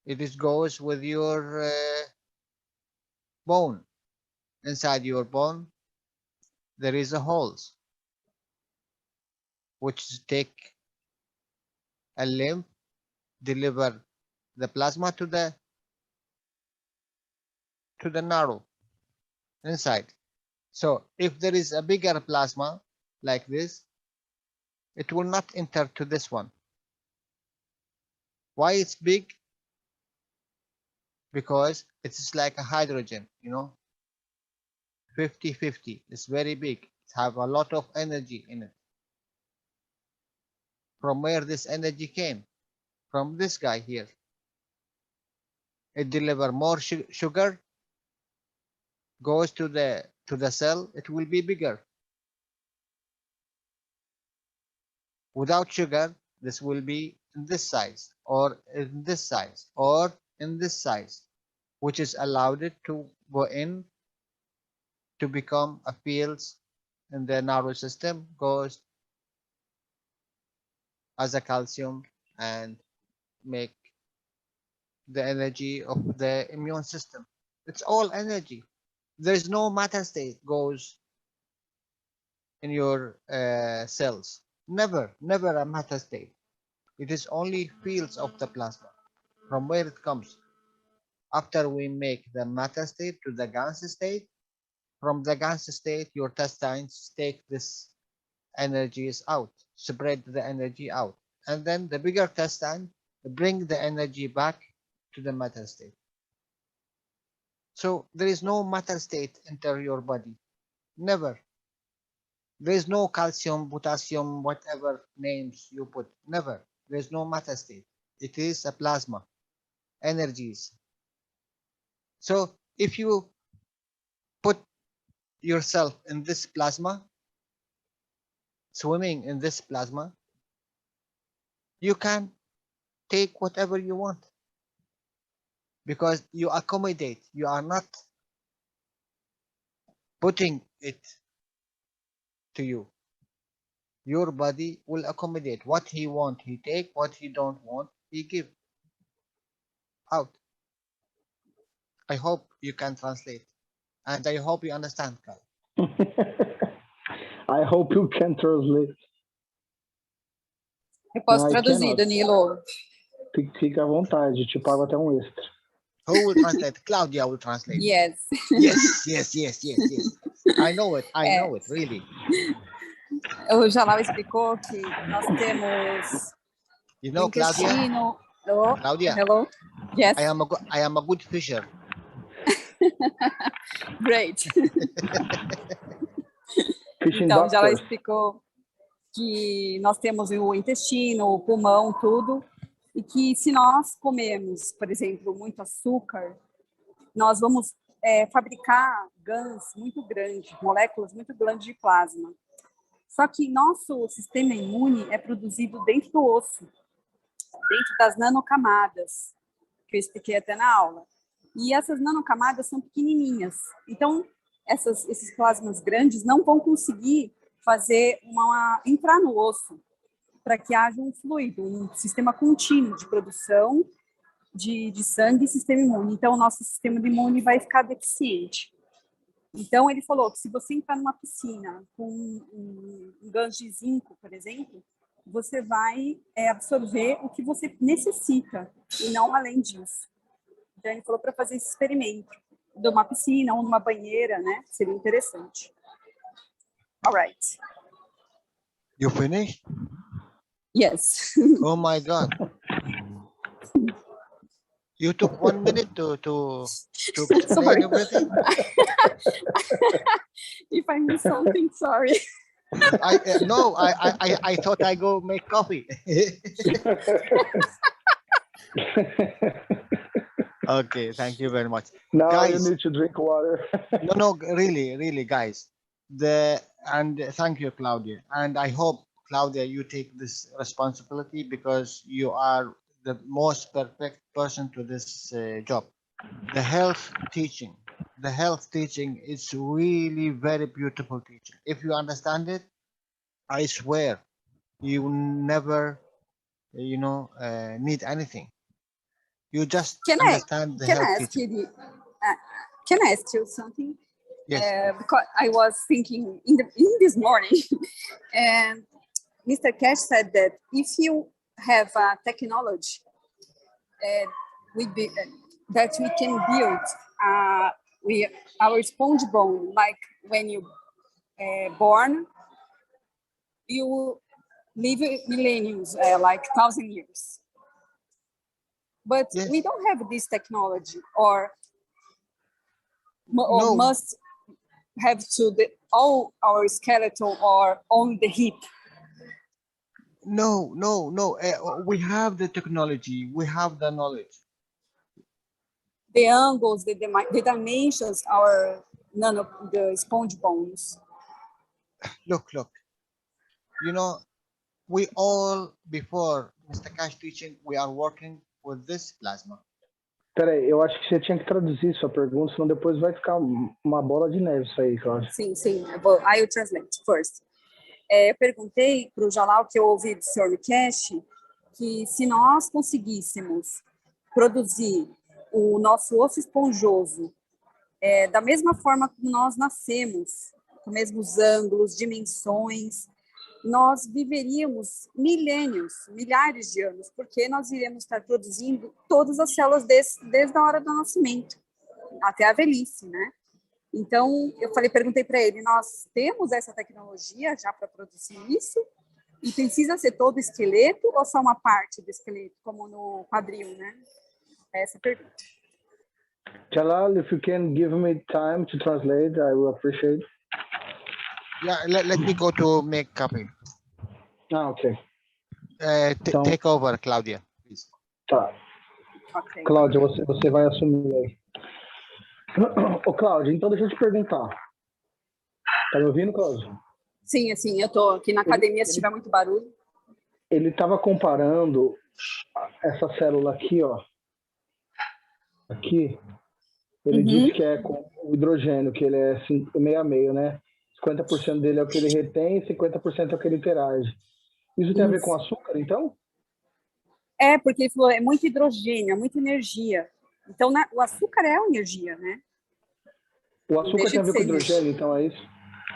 It is goes with your bone. Inside your bone, there is a holes, which take a lymph, deliver the plasma to the marrow inside. So if there is a bigger plasma like this, it will not enter to this one. Why it's big? Because it's like a hydrogen, 50-50. It's very big. It have a lot of energy in it. From where this energy came? From this guy here. It deliver more sugar, goes to the cell, it will be bigger. Without sugar, this will be in this size, or in this size, or in this size, which is allowed it to go in to become a fields in the nervous system, goes as a calcium and make the energy of the immune system. It's all energy. There's no matter state goes in your cells. Never a matter state. It is only fields of the plasma. From where it comes? After we make the matter state to the Gans state, from the Gans state, your intestines take this energies out, spread the energy out, and then the bigger intestine bring the energy back to the matter state. So there is no matter state enter your body. Never. There is no calcium, potassium, whatever names you put. Never. There is no matter state. It is a plasma. Energies. So if you put yourself in this plasma, swimming in this plasma, you can take whatever you want because you accommodate. You are not putting it to you. Your body will accommodate. What he want, he take. What he don't want, he give out. I hope you can translate. And I hope you understand, Carl. I hope you can translate. Eu posso I traduzir, cannot. Danilo. Fica à vontade, te pago até um extra. Who will translate? Claudia will translate. Yes. Yes. I know it, really. O Jalal explicou que nós temos You o know, Claudia, intestino. Oh, Claudia, hello. Yes. I am a good fisher. Great. Fishing Então, o Jalal doctor. explicou que nós temos o intestino, o pulmão, tudo, e que se nós comermos, por exemplo, muito açúcar, nós vamos fabricar GANs muito grandes, moléculas muito grandes de plasma. Só que nosso sistema imune é produzido dentro do osso, dentro das nanocamadas, que eu expliquei até na aula. E essas nanocamadas são pequenininhas. Então, esses plasmas grandes não vão conseguir entrar no osso para que haja um fluido, um sistema contínuo de produção de sangue e sistema imune. Então, o nosso sistema imune vai ficar deficiente. Então, ele falou que se você entrar numa piscina com um GAN de zinco, por exemplo, você vai absorver o que você necessita e não além disso. Então, ele falou para fazer esse experimento de uma piscina ou numa banheira, né? Seria interessante. All right. You finished? Yes. Oh my God. You took 1 minute to explain Sorry. everything. If I miss something, sorry. I thought I go make coffee. Okay, thank you very much. Now Guys, you need to drink water. no, really, guys. And thank you, Claudia. And I hope, Claudia, you take this responsibility because you are the most perfect person to this job. The health teaching is really very beautiful teaching. If you understand it, I swear you will never, need anything. You just Can I understand the can health I ask teaching. you can I ask you something? Yes. Because I was thinking in this morning, and Mr. Cash said that if you have a technology that we can build our sponge bone, like when you born, you live millenniums, like 1,000 years. But Yes. we don't have this technology, or No. must have to all our skeletal or only the hip. No. We have the technology. We have the knowledge. The angles, the dimensions are none of the sponge bones. Look. We all, before Mr. Cash teaching, we are working with this plasma. Peraí, eu acho que você tinha que traduzir sua pergunta, senão depois vai ficar uma bola de neve isso aí, Cláudia. Sim. I will translate first. Eu perguntei para o Jalal, que eu ouvi do Sr. Cash, que se nós conseguíssemos produzir o nosso osso esponjoso da mesma forma como nós nascemos, com os mesmos ângulos, dimensões, nós viveríamos milênios, milhares de anos, porque nós iremos estar produzindo todas as células desde a hora do nascimento até a velhice, né? Então, perguntei para ele, nós temos essa tecnologia já para produzir isso? E precisa ser todo o esqueleto ou só uma parte do esqueleto, como no quadril, né? Essa é a pergunta. Jalal, if you can give me time to translate, I will appreciate. Yeah, let me go to make copy. Ok. Então, take over, Claudia, please. Tá. Okay. Cláudia, você vai assumir aí. Ô, Cláudia, então deixa eu te perguntar. Tá me ouvindo, Cláudia? Sim, eu tô aqui na academia, se tiver muito barulho. Ele estava comparando essa célula aqui, ó. Aqui. Ele disse que é com o hidrogênio, que ele é meio a meio, né? 50% dele é o que ele retém e 50% é o que ele interage. Isso tem a ver com açúcar, então? Porque ele falou, é muito hidrogênio, é muita energia. Então, o açúcar é a energia, né? O açúcar tem a ver com hidrogênio, então é isso?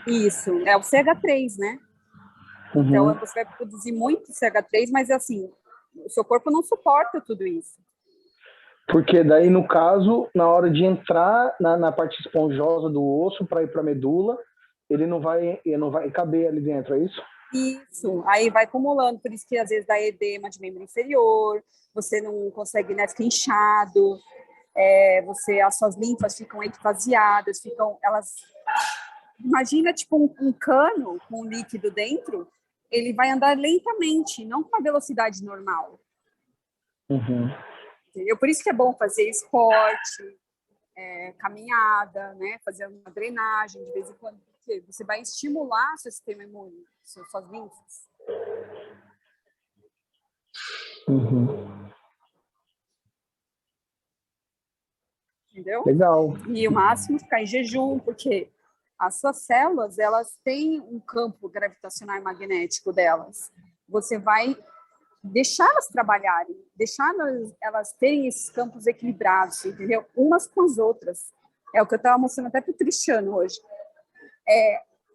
Isso, é o CH3, né? Então, você vai produzir muito CH3, mas assim, o seu corpo não suporta tudo isso. Porque daí, no caso, na hora de entrar na parte esponjosa do osso para ir para a medula, ele não vai caber ali dentro, é isso? Isso, aí vai acumulando, por isso que às vezes dá edema de membro inferior, você não consegue, né, fica inchado, as suas linfas ficam ectasiadas, imagina tipo um cano com um líquido dentro, ele vai andar lentamente, não com a velocidade normal. Entendeu? Por isso que é bom fazer esporte, caminhada, né, fazer uma drenagem de vez em quando, porque você vai estimular seu sistema imune, suas linfas. Entendeu? Legal. E o máximo ficar em jejum, porque as suas células, elas têm um campo gravitacional e magnético delas. Você vai deixar elas trabalharem, deixar elas terem esses campos equilibrados, entendeu? Umas com as outras. É o que eu estava mostrando até para o Cristiano hoje.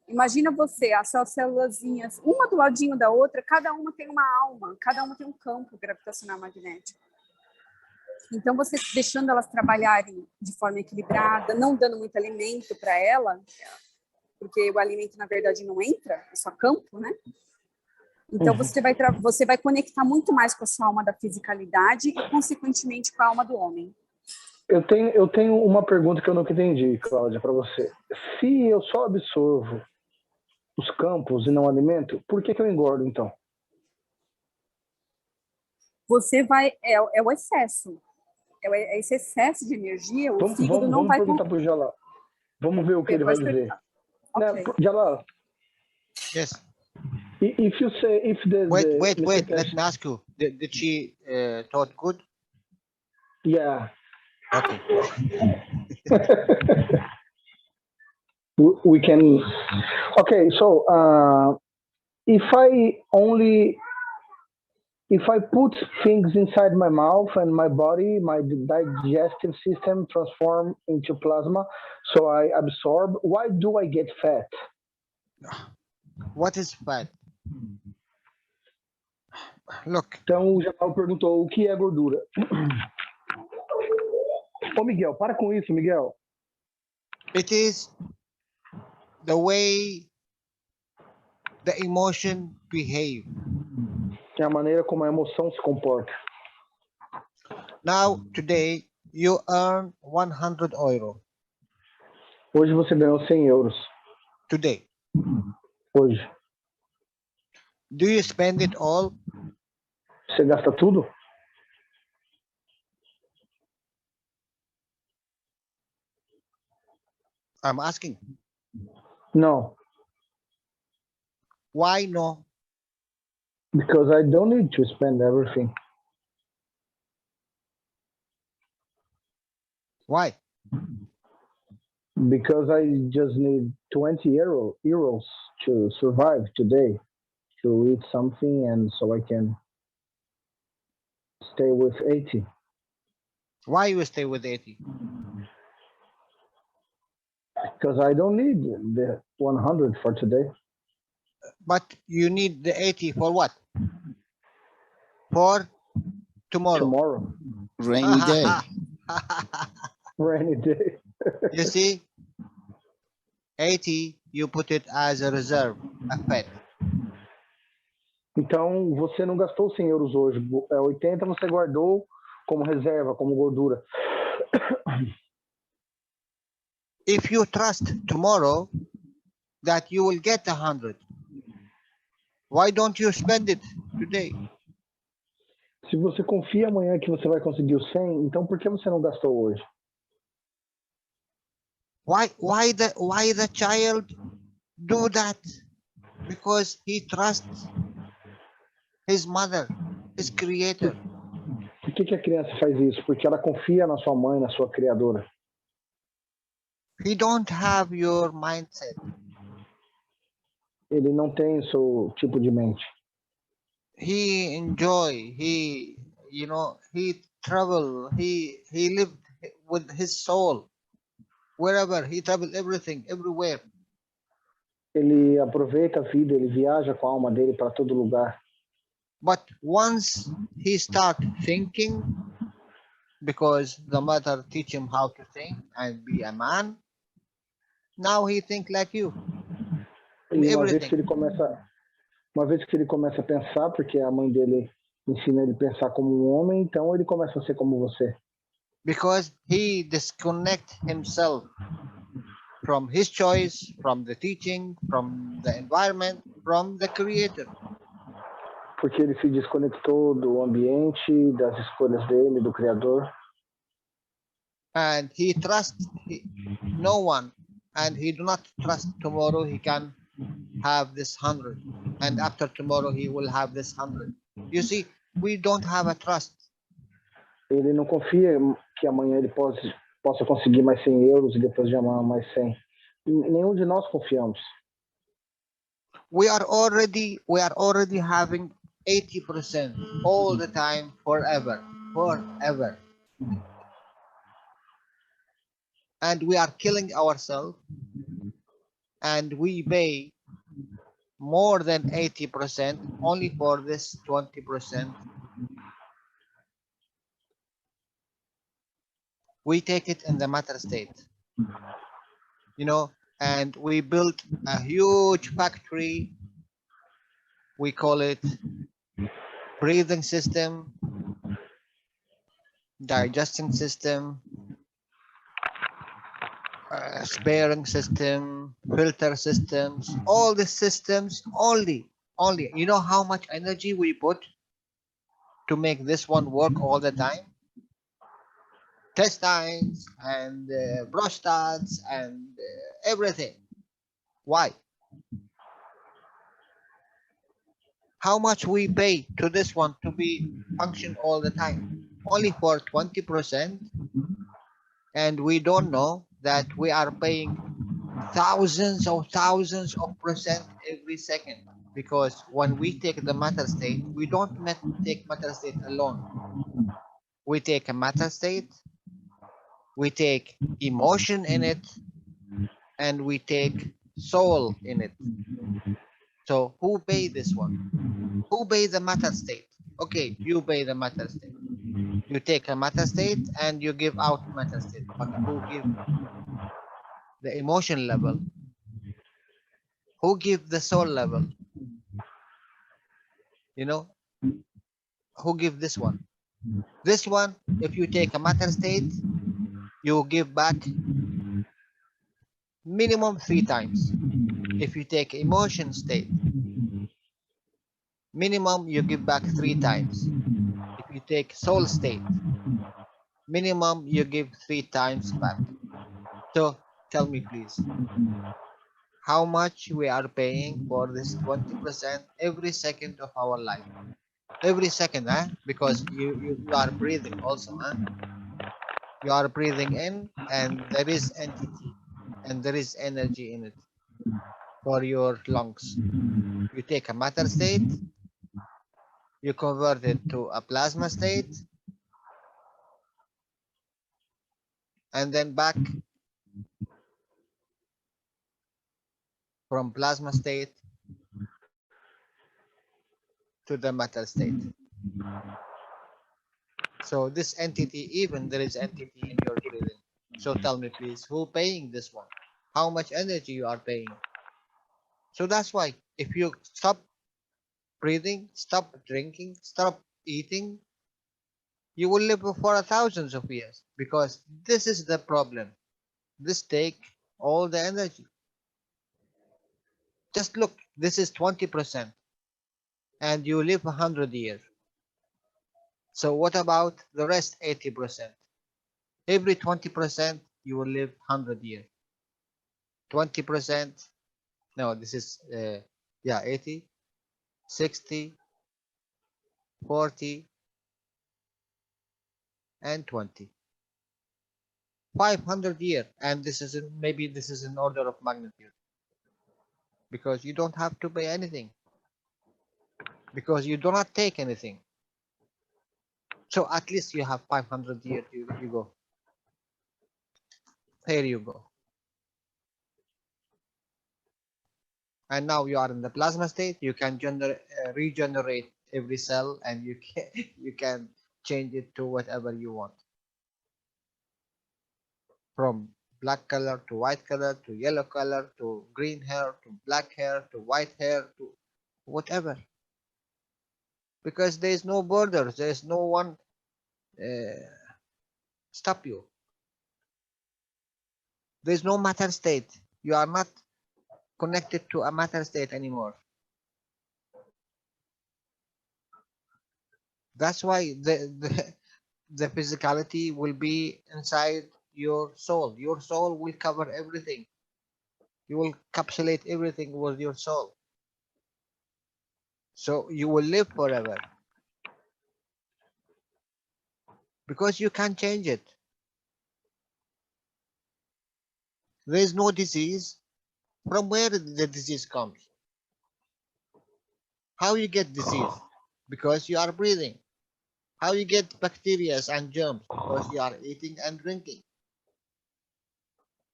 Imagina você, as suas célulazinhas, uma do ladinho da outra, cada uma tem uma alma, cada uma tem um campo gravitacional magnético. Então, você deixando elas trabalharem de forma equilibrada, não dando muito alimento para ela, porque o alimento, na verdade, não entra, é só campo, né? Então, você vai conectar muito mais com a sua alma da fisicalidade e, consequentemente, com a alma do homem. Eu tenho uma pergunta que eu nunca entendi, Cláudia, para você. Se eu só absorvo os campos e não alimento, por que eu engordo, então? Você vai... É o excesso. É esse excesso de energia, o fígado não vai... Vamos perguntar para o Jalal. Vamos ver o que ele vai dizer. Okay. Jalal. Yes. If you say, if the... Wait. Let me ask you. Did she taught good? Yeah. Okay. We can... Okay, so if I put things inside my mouth and my body, my digestive system transform into plasma, so I absorb, why do I get fat? What is fat? Look. Então, o Jalal perguntou o que é gordura. Ô, Miguel, para com isso, Miguel. It is the way the emotion behave. É a maneira como a emoção se comporta. Now, today, you earn 100 euro. Hoje você ganhou 100 euros. Today. Hoje. Do you spend it all? Você gasta tudo? I'm asking. No. Why no? Because I don't need to spend everything. Why? Because I just need 20 euros to survive today, to eat something, and so I can stay with 80. Why you stay with 80? Because I don't need the 100 for today. But you need the 80 for what? For tomorrow. Tomorrow. Rainy day. Rainy day. You see? 80, you put it as a reserve, a fat. Então, você não gastou 100 euros hoje. 80 você guardou como reserva, como gordura. If you trust tomorrow that you will get 100, why don't you spend it today? Se você confia amanhã que você vai conseguir o 100, então por que você não gastou hoje? Why the child do that? Because he trusts his mother, his creator. Por que a criança faz isso? Porque ela confia na sua mãe, na sua criadora. He don't have your mindset. Ele não tem o seu tipo de mente. He enjoy, he travel, he lived with his soul. Wherever, he traveled everything, everywhere. Ele aproveita a vida, ele viaja com a alma dele para todo lugar. But once he start thinking, because the mother teach him how to think and be a man, now he think like you. E uma vez que ele começa a pensar, porque a mãe dele ensina ele a pensar como um homem, então ele começa a ser como você. Because he disconnect himself from his choice, from the teaching, from the environment, from the creator. Porque ele se desconectou do ambiente, das escolhas dele, do criador. And he trusts no one, and he do not trust tomorrow he can have this 100, and after tomorrow he will have this 100. You see, we don't have a trust. Ele não confia que amanhã ele possa conseguir mais 100 euros e depois de amanhã mais 100. Nenhum de nós confiamos. We are already having 80% all the time, forever. And we are killing ourselves, and we pay more than 80% only for this 20%. We take it in the matter state, and we built a huge factory We call it breathing system, digestion system, sparing system, filter systems, all the systems only, you know how much energy we put to make this one work all the time? Intestines and prostats and everything. Why? How much we pay to this one to be function all the time? Only for 20%, and we don't know that we are paying thousands of percent every second, because when we take the matter state, we don't take matter state alone. We take a matter state, we take emotion in it, and we take soul in it. So who pay this one? Who pay the matter state? Okay, you pay the matter state. You take a matter state and you give out matter state. But who give the emotion level? Who give the soul level? You know, who give this one? This one, if you take a matter state, you give back minimum 3 times. If you take emotion state, minimum you give back 3 times. If you take soul state, minimum you give 3 times back. So tell me please, how much we are paying for this 20% every second of our life? Every second, because you are breathing also, you are breathing in, and there is entity and there is energy in it for your lungs. You take a matter state, you convert it to a plasma state, and then back from plasma state to the matter state. So this entity, even there is entity in your breathing. So tell me please, who paying this one? How much energy you are paying? So that's why if you stop breathing, stop drinking, stop eating, you will live for thousands of years, because this is the problem. This take all the energy. Just look, this is 20%, and you live 100 years. So what about the rest 80%? Every 20% you will live 100 years. 20%, no, this is 80, 60, 40, and 20. 500 years, and this is maybe this is an order of magnitude, because you don't have to pay anything, because you do not take anything. So at least you have 500 years. You go. Here you go. And now you are in the plasma state. You can regenerate every cell, and you can change it to whatever you want, from black color to white color to yellow color to green hair to black hair to white hair to whatever, because there is no borders. There is no one stop you. There is no matter state. You are not connected to a matter state anymore. That's why the physicality will be inside your soul. Your soul will cover everything. You will encapsulate everything with your soul. So you will live forever, because you can't change it. There is no disease. From where the disease comes? How you get disease? Because you are breathing. How you get bacteria and germs? Because you are eating and drinking.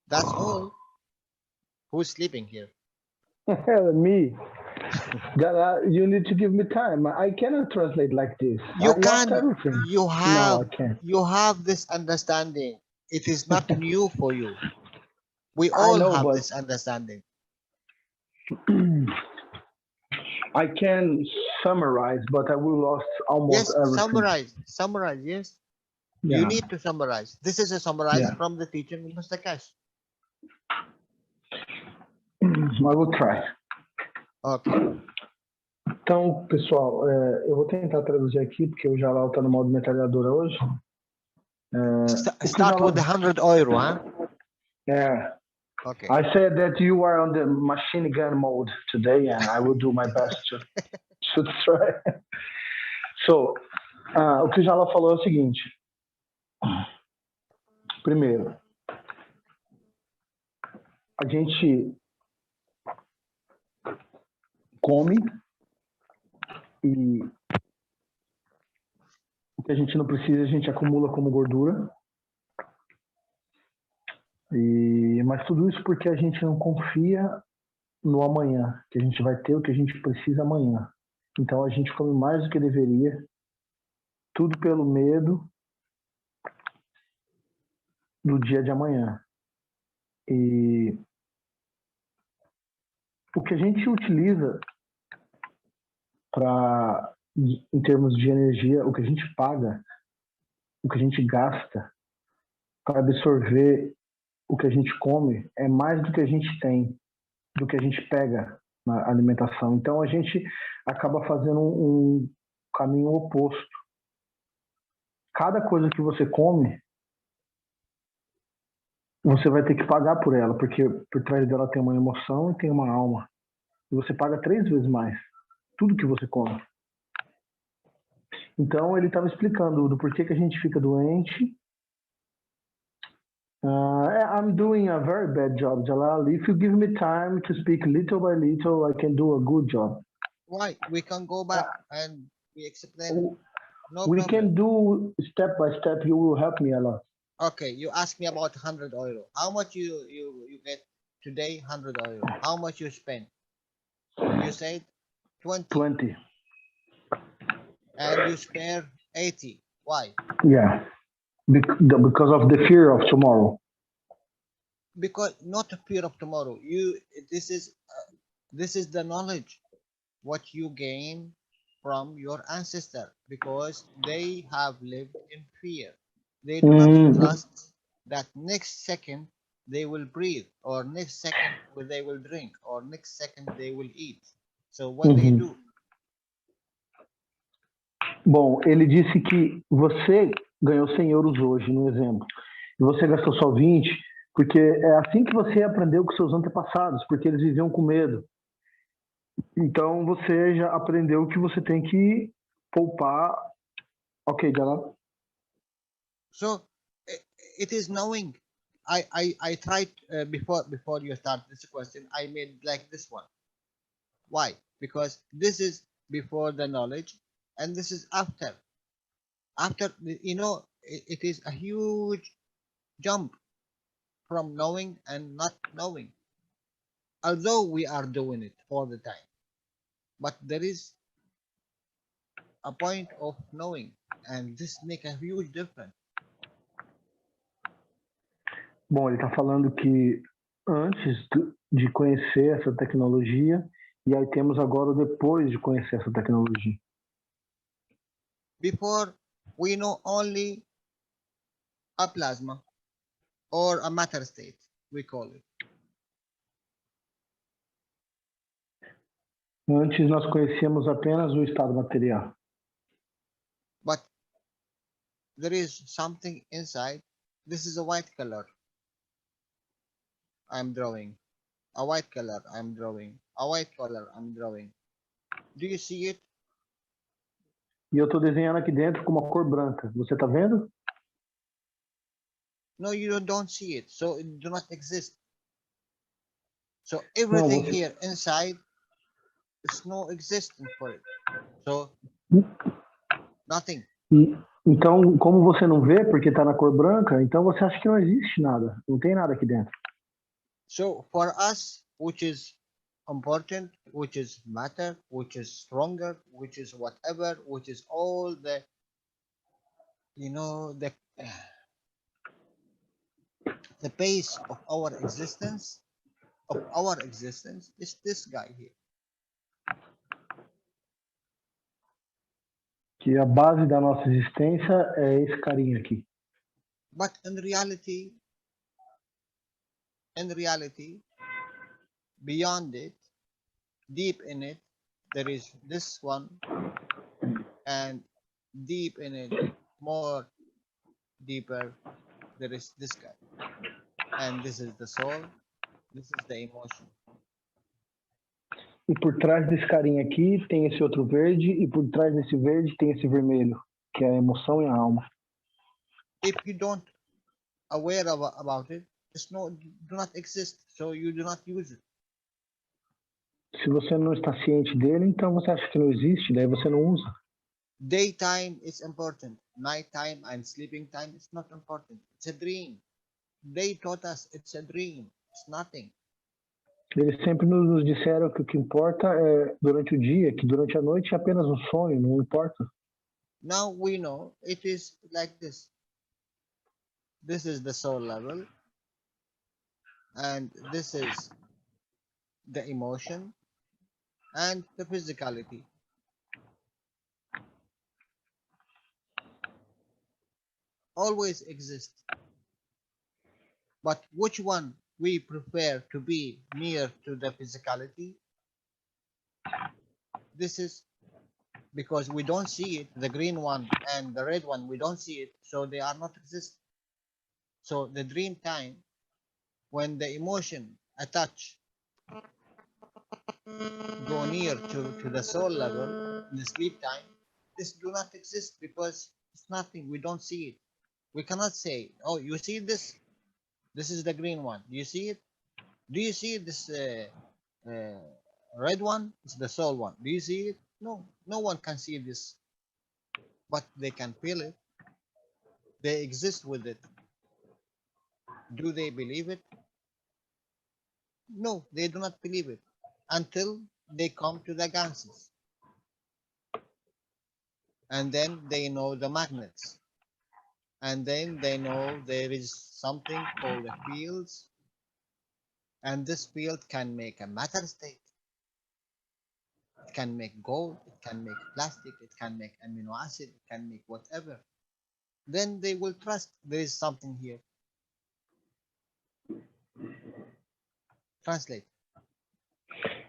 That's all. Who's sleeping here? Me. Jalal, you need to give me time. I cannot translate like this. You I lost can. everything. You No, have. I can't. You have this understanding. It is not new for you. We I all know, have but this understanding. I can summarize, but I will lost almost Yes, everything. summarize, yes. Yeah. You need to summarize. This is a summarize Yeah. from the teacher, Mr. Cash. I will try. Okay. Então, pessoal, eu vou tentar traduzir aqui, porque o Jalal está no modo metralhadora hoje. O que o Start Jalal... with the 100 euro, huh? Yeah. Okay. I said that you are on the machine gun mode today, and I will do my best to try. So, o que o Jalal falou é o seguinte. Primeiro, a gente come e o que a gente não precisa a gente acumula como gordura. Mas tudo isso porque a gente não confia no amanhã, que a gente vai ter o que a gente precisa amanhã. Então a gente come mais do que deveria, tudo pelo medo do dia de amanhã. E o que a gente utiliza para, em termos de energia, o que a gente paga, o que a gente gasta para absorver o que a gente come é mais do que a gente tem, do que a gente pega na alimentação. Então a gente acaba fazendo um caminho oposto. Cada coisa que você come, você vai ter que pagar por ela, porque por trás dela tem uma emoção e tem uma alma. E você paga 3 vezes mais tudo que você come. Então ele estava explicando do porquê que a gente fica doente. I'm doing a very bad job, Jalal. If you give me time to speak little by little, I can do a good job. Why? We can go back and we explain. No we problem. can do step by step. You will help me a lot. Okay, you asked me about 100 euro. How much you get today? 100 euro. How much you spend? You said 20. 20. And you spare 80. Why? Yeah, because of the fear of tomorrow. Because not the fear of tomorrow. This is the knowledge what you gain from your ancestor, because they have lived in fear. They do not trust that next second they will breathe, or next second they will drink, or next second they will eat. So what they do? Bom, ele disse que você ganhou 100 euros hoje, no exemplo, e você gastou só 20, porque é assim que você aprendeu com seus antepassados, porque eles viviam com medo. Então você já aprendeu que você tem que poupar. Ok, Jalal? So it is knowing. I tried before you start this question, I made like this one. Why? Because this is before the knowledge, and this is after. After, you know, it is a huge jump from knowing and not knowing. Although we are doing it all the time, but there is a point of knowing, and this make a huge difference. Bom, ele está falando que antes de conhecer essa tecnologia, e aí temos agora o depois de conhecer essa tecnologia. Before, we know only a plasma or a matter state, we call it. Antes nós conhecíamos apenas o estado material. But there is something inside. This is a white color. I'm drawing. A white color, I'm drawing. A white color, I'm drawing. Do you see it? E eu estou desenhando aqui dentro com uma cor branca. Você está vendo? No, you don't see it. So it do not exist. So everything here inside is no existence for it. So nothing. Então, como você não vê porque está na cor branca, então você acha que não existe nada. Não tem nada aqui dentro. So for us, which is important, which is matter, which is stronger, which is whatever, which is all the, you know, the base of our existence, is this guy here. Que a base da nossa existência é esse carinha aqui. But in reality, beyond it, deep in it, there is this one, and deep in it, more deeper, there is this guy. And this is the soul, this is the emotion. E por trás desse carinha aqui tem esse outro verde, e por trás desse verde tem esse vermelho, que é a emoção e a alma. If you don't aware about it, do not exist, so you do not use it. Se você não está ciente dele, então você acha que não existe, daí você não usa. Daytime is important. Nighttime and sleeping time is not important. It's a dream. They taught us it's a dream. It's nothing. Eles sempre nos disseram que o que importa é durante o dia, que durante a noite é apenas um sonho, não importa. Now we know it is like this. This is the soul level, and this is the emotion and the physicality. Always exist. But which one we prefer to be near to the physicality? This is because we don't see it, the green one and the red one, we don't see it, so they are not exist. So the dream time, when the emotion attach, go near to the soul level, in the sleep time, this do not exist because it's nothing, we don't see it. We cannot say, oh, you see this? This is the green one. Do you see it? Do you see this red one? It's the soul one. Do you see it? No, no one can see this. But they can feel it. They exist with it. Do they believe it? No, they do not believe it until they come to the Ganses. And then they know the magnets. And then they know there is something called the fields. And this field can make a matter state. It can make gold, it can make plastic, it can make amino acid, it can make whatever. Then they will trust there is something here. Translate.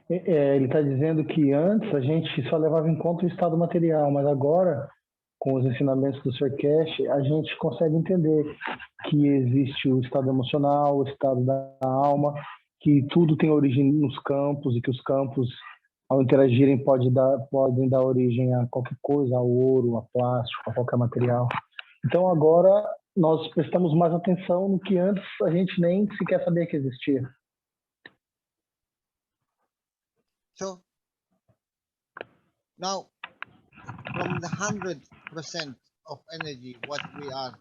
Ele está dizendo que antes a gente só levava em conta o estado material, mas agora, com os ensinamentos do Sr. Cash, a gente consegue entender que existe o estado emocional, o estado da alma, que tudo tem origem nos campos e que os campos, ao interagirem, podem dar origem a qualquer coisa, ao ouro, a plástico, a qualquer material. Então agora nós prestamos mais atenção no que antes a gente nem sequer sabia que existia. So now, from the 100% of energy what we are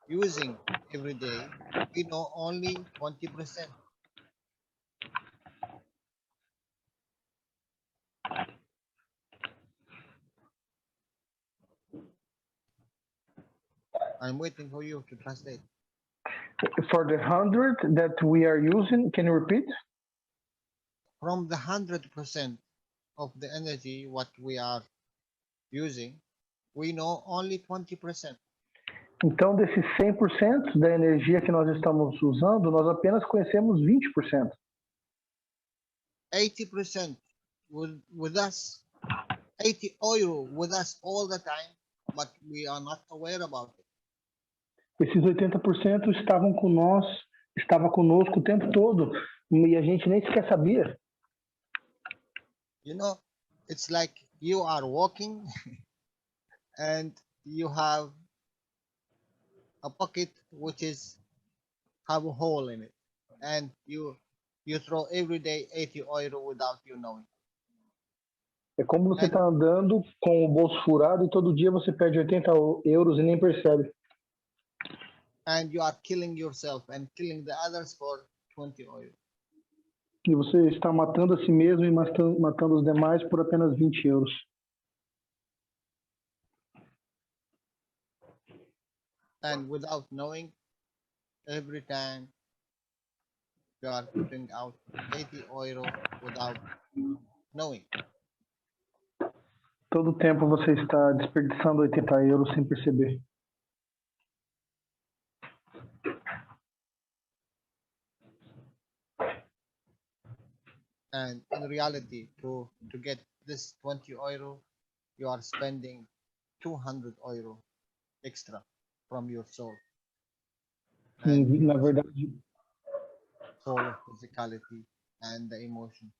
using every day, we know only 20%. I'm waiting for you to translate. For the 100 that we are using, can you repeat? From the 100% of the energy what we are using, we know only 20%. Então, desses 100% da energia que nós estamos usando, nós apenas conhecemos 20%. 80% with us, 80 euro with us all the time, but we are not aware about it. Esses 80% estavam conosco o tempo todo, e a gente nem sequer sabia. You know, it's like you are walking and you have a pocket which have a hole in it, and you throw every day 80 euro without you knowing. É como você está andando com o bolso furado e todo dia você perde 80 euros e nem percebe. And you are killing yourself and killing the others for 20 euro. E você está matando a si mesmo e matando os demais por apenas 20 euros. And without knowing, every time you are putting out 80 euro without knowing. Todo o tempo você está desperdiçando 80 euros sem perceber. And in reality, to get this 20 euro, you are spending 200 euro extra from your soul. And Na verdade, soul, physicality, and the emotion.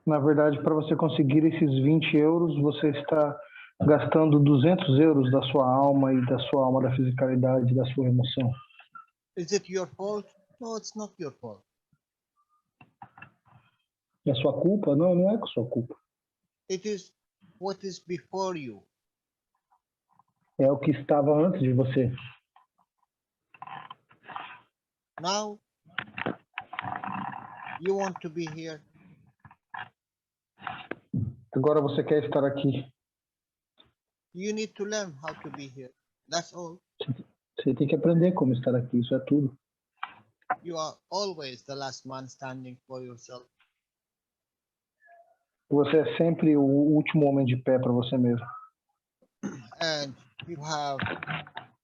para você conseguir esses 20 euros, você está gastando 200 euros da sua alma e da sua alma, da fisicalidade, da sua emoção. Is it your fault? No, it's not your fault. É sua culpa? Não, não é sua culpa. It is what is before you. É o que estava antes de você. Now, you want to be here. Agora você quer estar aqui. You need to learn how to be here. That's all. Você tem que aprender como estar aqui, isso é tudo. You are always the last man standing for yourself. Você é sempre o último homem de pé para você mesmo. And you have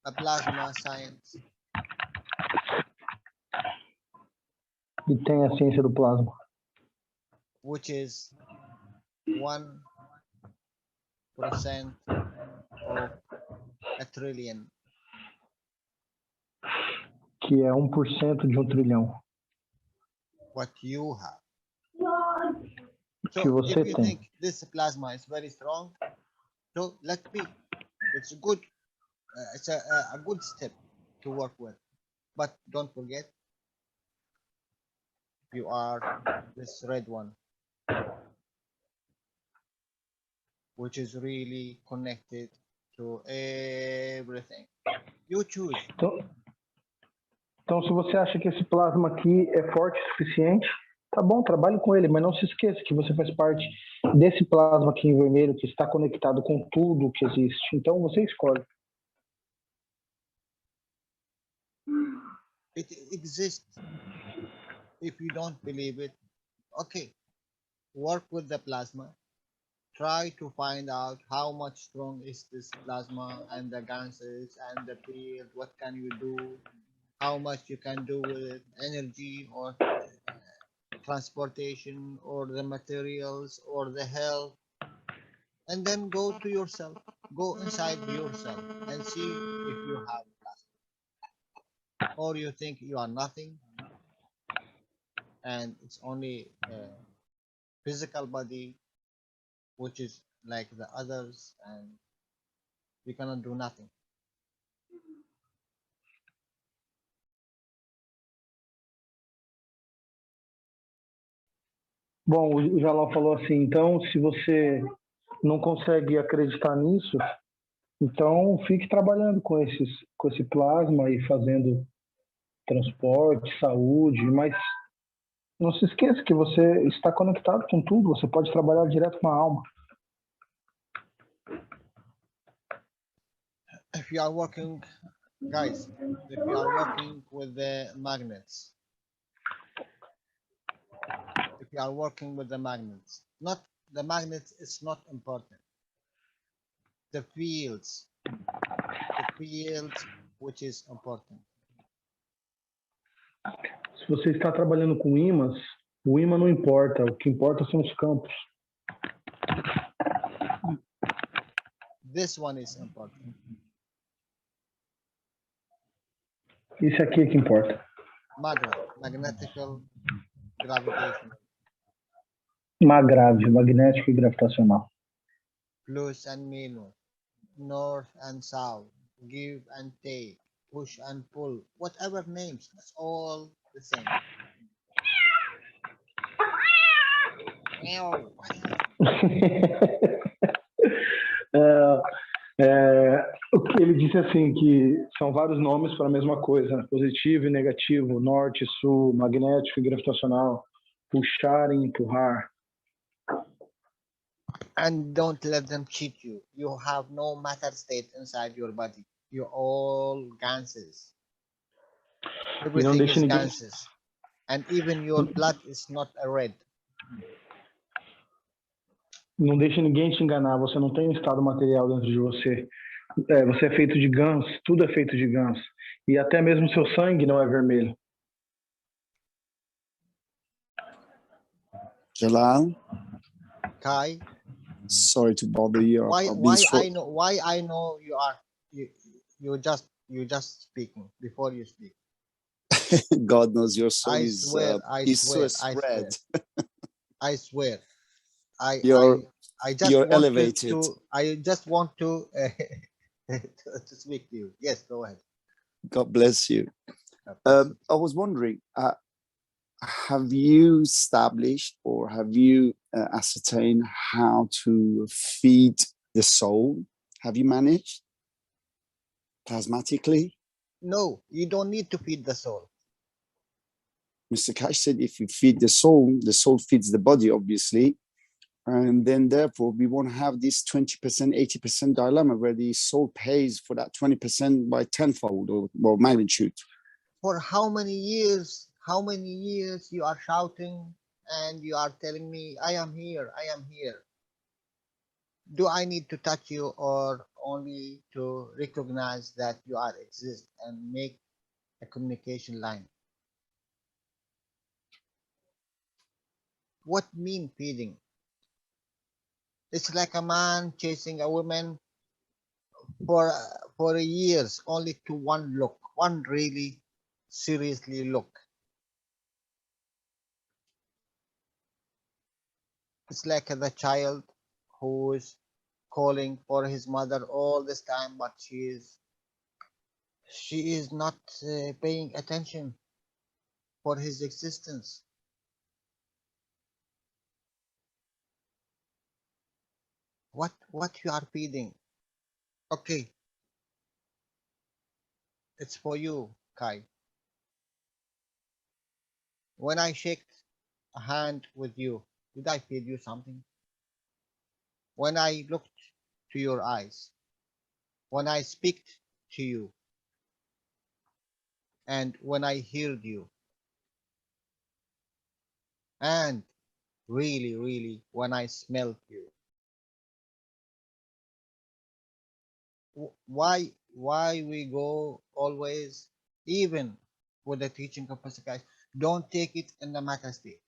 a plasma science. E tem a ciência do plasma, Which is 1% of a trillion. que é 1% de 1 trilhão. What you have. Que So você if you tem. think this plasma is very strong, so let be. It's good. It's a good step to work with. But don't forget, you are this red one, which is really connected to everything. You choose. Então, se você acha que esse plasma aqui é forte o suficiente, tá bom, trabalhe com ele, mas não se esqueça que você faz parte desse plasma aqui em vermelho que está conectado com tudo que existe. Então, você escolhe. It exists. If you don't believe it, okay, work with the plasma. Try to find out how much strong is this plasma and the gases and the field. What can you do? How much you can do with it, energy or transportation or the materials or the health, and then go to yourself, go inside yourself and see if you have plasma, or you think you are nothing and it's only a physical body which is like the others and you cannot do nothing. Bom, o Jalal falou assim, então, se você não consegue acreditar nisso, então fique trabalhando com esse plasma e fazendo transporte, saúde, mas não se esqueça que você está conectado com tudo, você pode trabalhar direto com a alma. If you are working, guys, if you are working with the magnets, if you are working with the magnets, not the magnets is not important. The fields which is important. Se você está trabalhando com ímãs, o ímã não importa, o que importa são os campos. This one is important. Isso aqui é que importa. Magnetical gravitation. Magnético e gravitacional. Plus and minus. North and south. Give and take. Push and pull. Whatever names. That's all the same. O que ele disse assim, que são vários nomes para a mesma coisa, positivo e negativo, norte e sul, magnético e gravitacional, puxar e empurrar. And don't let them cheat you. You have no matter state inside your body. You're all gases. Everything is gases. And even your blood is not a red. Não deixe ninguém te enganar, você não tem um estado material dentro de você. Você é feito de gans, tudo é feito de gans. E até mesmo seu sangue não é vermelho. Jalal, Kai, sorry to bother you. I've been why I know you are you just speaking before you speak. God knows your soul I is swear, so spread. I swear. You're I just you're want elevated. I just want to to speak to you. Yes, go ahead. God bless you. I was wondering, have you established or have you ascertained how to feed the soul? Have you managed plasmatically? No, you don't need to feed the soul. Mr. Cash said if you feed the soul feeds the body, obviously. And then therefore we won't have this 20%, 80% dilemma where the soul pays for that 20% by tenfold or magnitude. For how many years you are shouting and you are telling me, I am here, I am here. Do I need to touch you or only to recognize that you are exist and make a communication line? What mean feeding? It's like a man chasing a woman for years, only to one look, one really seriously look. It's like the child who is calling for his mother all this time, but she is not paying attention for his existence. What you are feeding? Okay, it's for you, Kai. When I shake a hand with you, did I feed you something? When I looked to your eyes, when I speak to you, and when I heard you, and really when I smelled you. Why we go always, even with the teaching of Mr. Cash, don't take it in the matter state.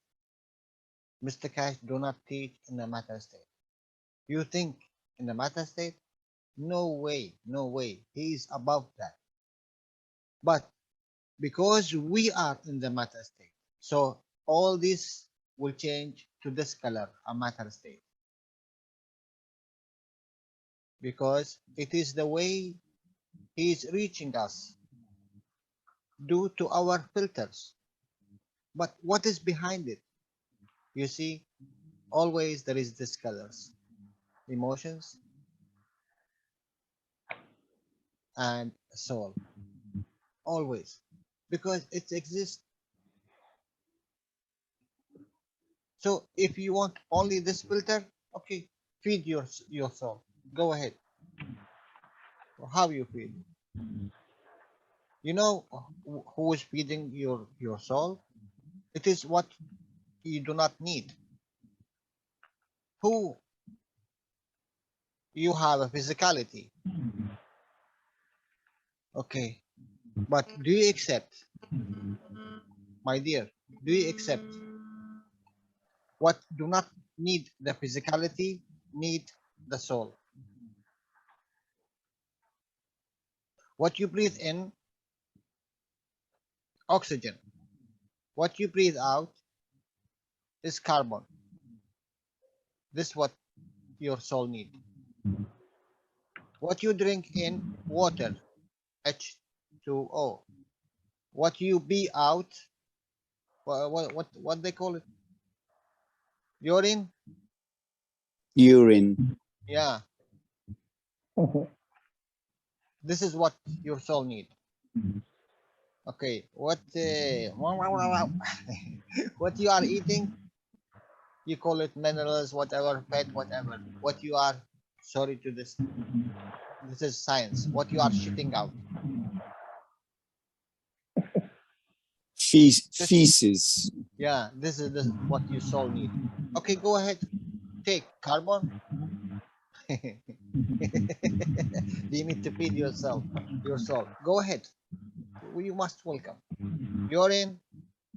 Mr. Cash do not teach in the matter state. You think in the matter state? No way, no way. He is above that. But because we are in the matter state, so all this will change to this color, a matter state. Because it is the way he is reaching us due to our filters. But what is behind it? You see, always there is this colors, emotions, and soul. Always. Because it exists. So if you want only this filter, okay, feed your soul. Go ahead. How you feed? You know who is feeding your soul? It is what you do not need. Who you have a physicality. Okay. But do you accept, my dear, do you accept what do not need the physicality, need the soul? What you breathe in, oxygen. What you breathe out is carbon. This is what your soul needs. What you drink in, water, H2O. What you be out, what they call it? Urine? Urine. Yeah. This is what your soul needs. Okay, what what you are eating, you call it minerals, whatever, fat, whatever. What you are, sorry to this is science. What you are shitting out. Feces. Yeah, this is what your soul need. Okay, go ahead. take carbon. You need to feed yourself, your soul. Go ahead. You must welcome. Urine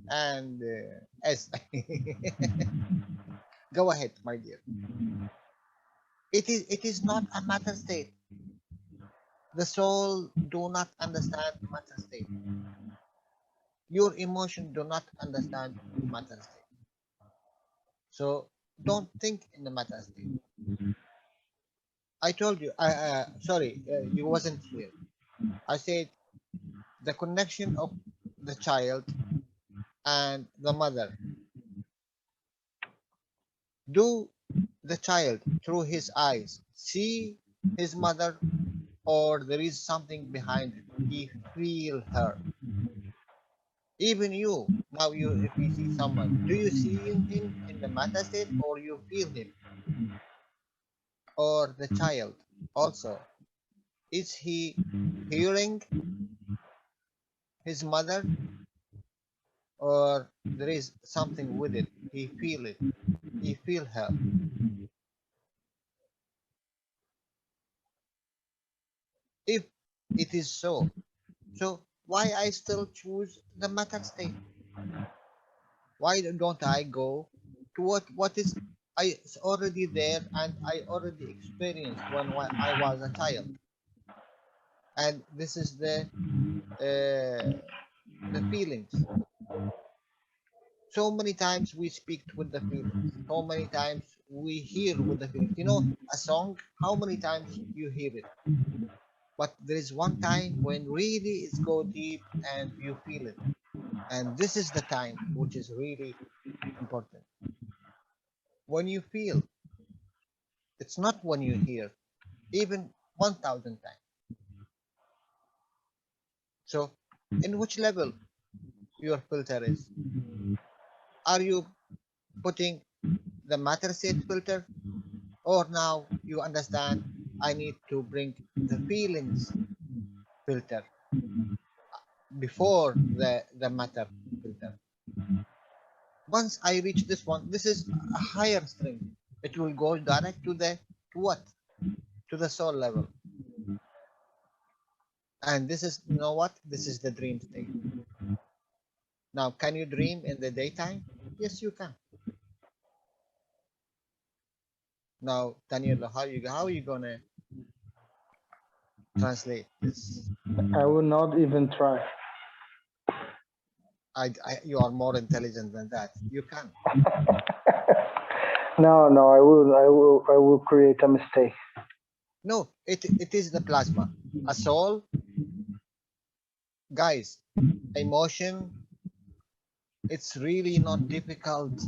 and S. Go ahead, my dear. It is not a matter state. The soul do not understand matter state. Your emotion do not understand matter state. So don't think in the matter state. I told you. Sorry, you wasn't here. I said the connection of the child and the mother. Do the child through his eyes see his mother, or there is something behind it? He feel her. Even you now, if you see someone, do you see him in the matter state, or you feel him? Or the child also, is he hearing his mother, or there is something with it? He feel it. He feel her. If it is so, why I still choose the matter state? Why don't I go to what is I is already there and I already experienced when I was a child? And this is the feelings. So many times we speak with the feelings. So many times we hear with the feelings. You know, a song, how many times you hear it? But there is one time when really it's go deep and you feel it. And this is the time which is really important. When you feel, it's not when you hear, even 1,000 times. So, in which level your filter is? Are you putting the matter state filter, or now you understand I need to bring the feelings filter before the matter filter? Once I reach this one, this is a higher strength. It will go direct to to what? To the soul level. And this is, you know what? This is the dream state. Now, can you dream in the daytime? Yes, you can. Now, Daniel, how are you gonna translate this? I will not even try. You are more intelligent than that. You can. No, I will create a mistake. No, it is the plasma. A soul, guys, emotion, it's really not difficult.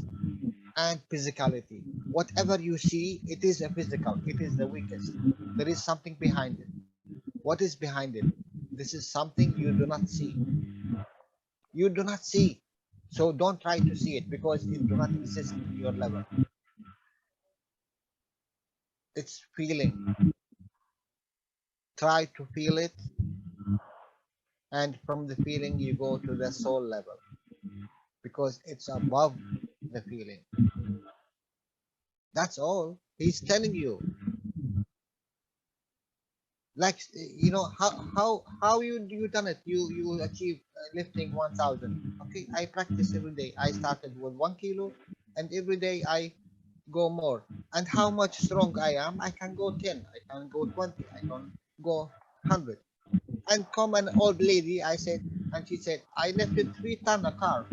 And physicality. Whatever you see, it is a physical. It is the weakest. There is something behind it. What is behind it? This is something you do not see. You do not see. So don't try to see it, because it do not exist in your level. It's feeling. Try to feel it, and from the feeling you go to the soul level, because it's above the feeling. That's all he's telling you. Like, you know, how you done it? You achieve lifting 1,000. Okay, I practice every day. I started with 1 kilo, and every day I go more. And how much strong I am, I can go 10, I can go 20, I can go 100. And come an old lady, I said, and she said, I lifted 3 ton a car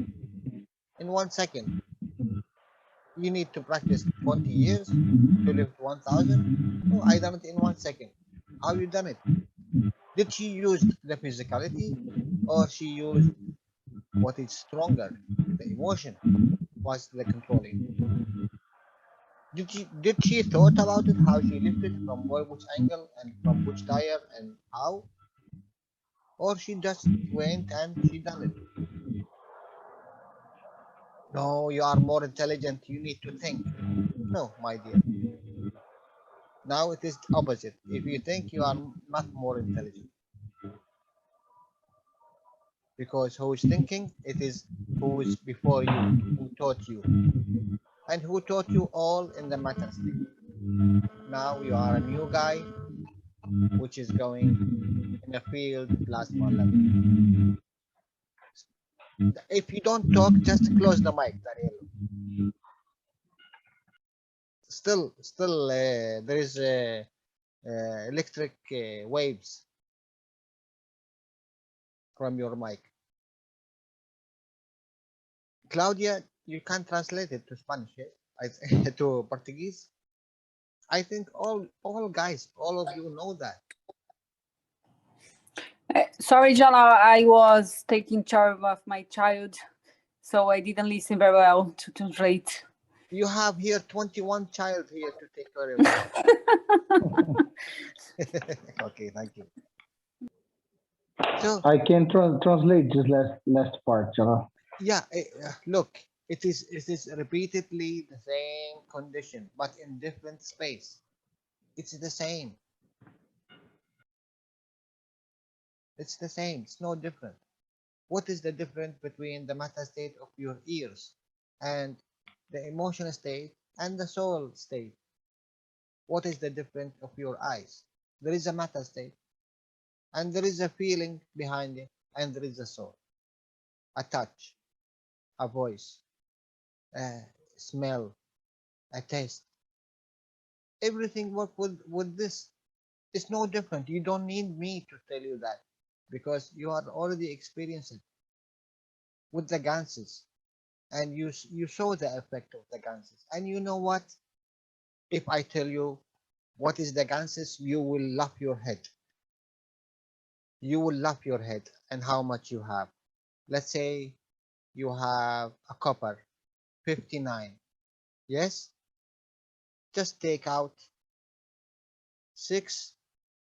in 1 second. You need to practice 20 years to lift 1,000. No, I done it in 1 second. How you done it? Did she use the physicality, or she used what is stronger? The emotion was the controlling. Did she thought about it, how she lifted, from which angle and from which tire and how? Or she just went and she done it? No, you are more intelligent, you need to think. No, my dear. Now it is opposite. If you think, you are not more intelligent. Because who is thinking, it is who is before you, who taught you. and who taught you all in the matter state. Now you are a new guy which is going in a field plasma level. If you don't talk, just close the mic, Daniel. Still, there is electric waves from your mic. Claudia, you can translate it to Spanish, yes? To Portuguese. I think all guys, all of you know that. Sorry, Jalal, I was taking care of my child, so I didn't listen very well to translate. You have here 21 child here to take care of. Okay, thank you. So I can translate this last part, Jalal. yeah, look, it is repeatedly the same condition, but in different space. It's the same. It's the same. It's no different. What is the difference between the matter state of your ears and the emotional state and the soul state? What is the difference of your eyes? There is a matter state, and there is a feeling behind it, and there is a soul, a touch, a voice, a smell, a taste. Everything work with this. It's no different. You don't need me to tell you that because you are already experiencing it with the ganses, and you saw the effect of the ganses. And you know what? If I tell you what is the ganses, you will laugh your head. You will laugh your head and how much you have. Let's say you have a copper 59. Yes? Just take out 6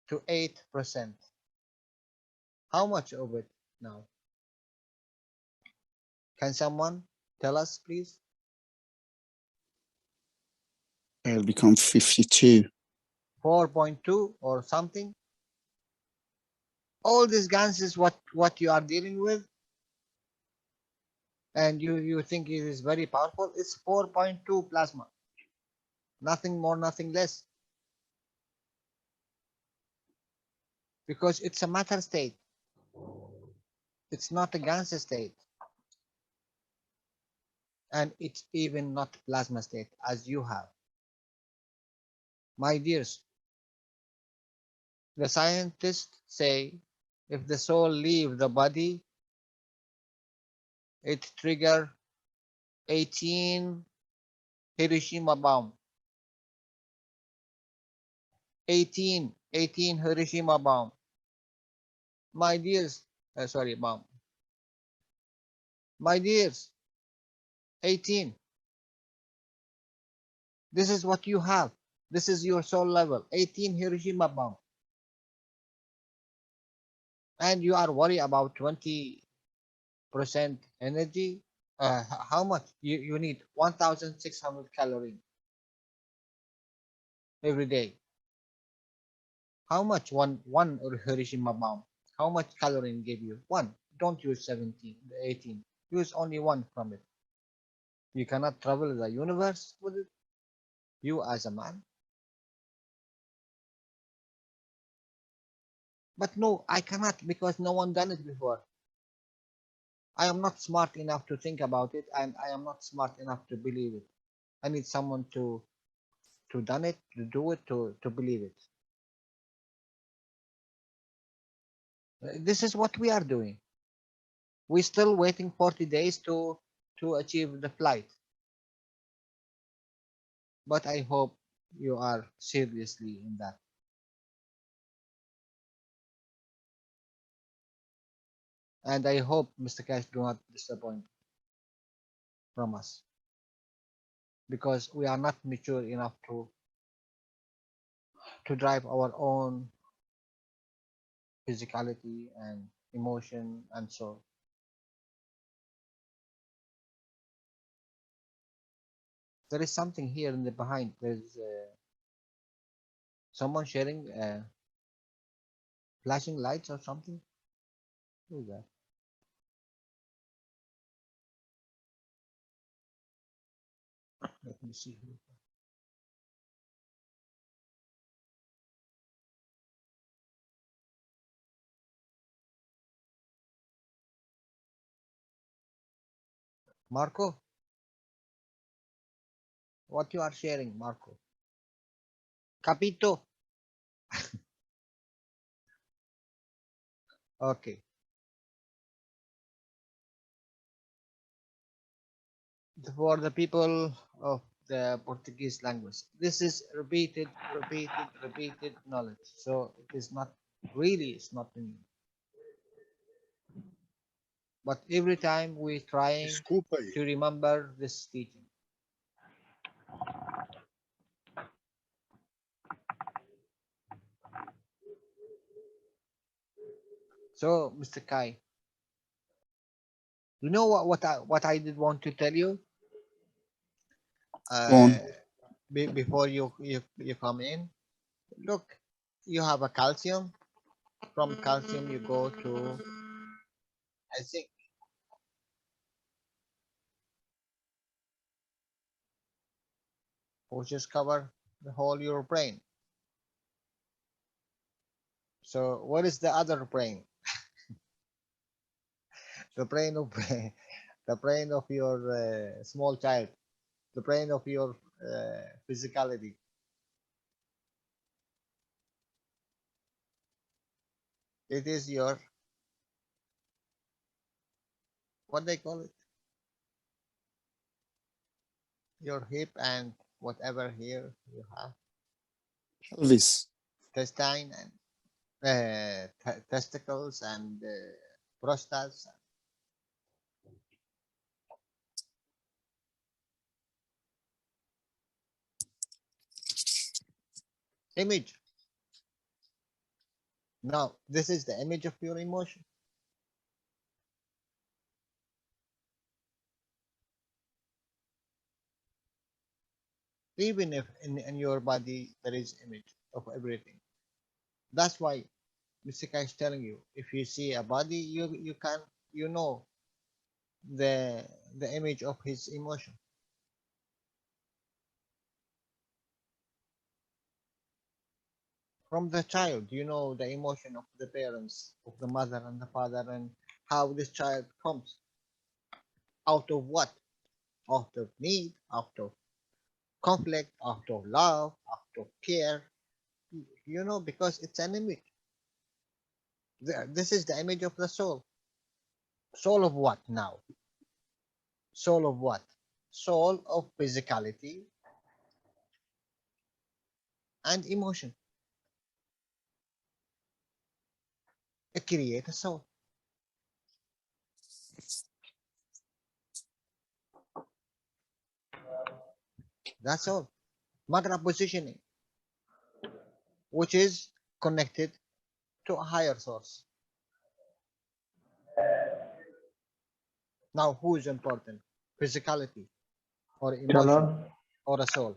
to 8%. How much of it now? Can someone tell us, please? It'll become 52. 4.2 or something. All these ganses, what you are dealing with, and you think it is very powerful. It's 4.2 plasma. Nothing more, nothing less. Because it's a matter state. It's not a gas state. And it's even not plasma state as you have. My dears, the scientists say if the soul leave the body, it trigger 18 Hiroshima bomb. 18 Hiroshima bomb. My dears, sorry, bomb. My dears, 18. This is what you have. This is your soul level, 18 Hiroshima bomb. And you are worried about 20% energy. How much? You need 1,600 calories every day. How much one Hiroshima bomb? How much calorie give you? One. Don't use 17, 18. Use only one from it. You cannot travel the universe with it. You as a man. But no, I cannot because no one done it before. I am not smart enough to think about it, and I am not smart enough to believe it. I need someone to done it, to do it, to believe it. This is what we are doing. We're still waiting 40 days to achieve the flight. But I hope you are seriously in that. And I hope Mr. Cash do not disappoint from us. Because we are not mature enough to drive our own physicality and emotion and soul. There is something here in the behind. There's someone sharing flashing lights or something. Who is that? Let me see. Marco, what you are sharing, Marco? Capito. Okay. For the people of the Portuguese language, this is repeated knowledge. So it is not really, it's not new. But every time we trying Desculpa aí. to remember this teaching. So, Mr. Kai, you know what I did want to tell you? Go on. Before you come in, look, you have a calcium. From calcium, you go to, I think, which is cover the whole your brain. So, what is the other brain? The brain of the brain of your small child, the brain of your physicality. It is your, what they call it, your hip and whatever here you have, Pelvis. intestine and testicles and prostate. Image. Now, this is the image of your emotion. Even if in your body there is image of everything. That's why Mr. Kai is telling you, if you see a body, you can, you know the image of his emotion. From the child, you know the emotion of the parents, of the mother and the father, and how this child comes out of what? Out of need, out of conflict, out of love, out of care. You know, because it's an image. This is the image of the soul. Soul of what now? Soul of what? Soul of physicality and emotion. It creates a soul. That's all. Matter positioning, which is connected to a higher source. Now, who is important? Physicality or emotion Jalal, or a soul?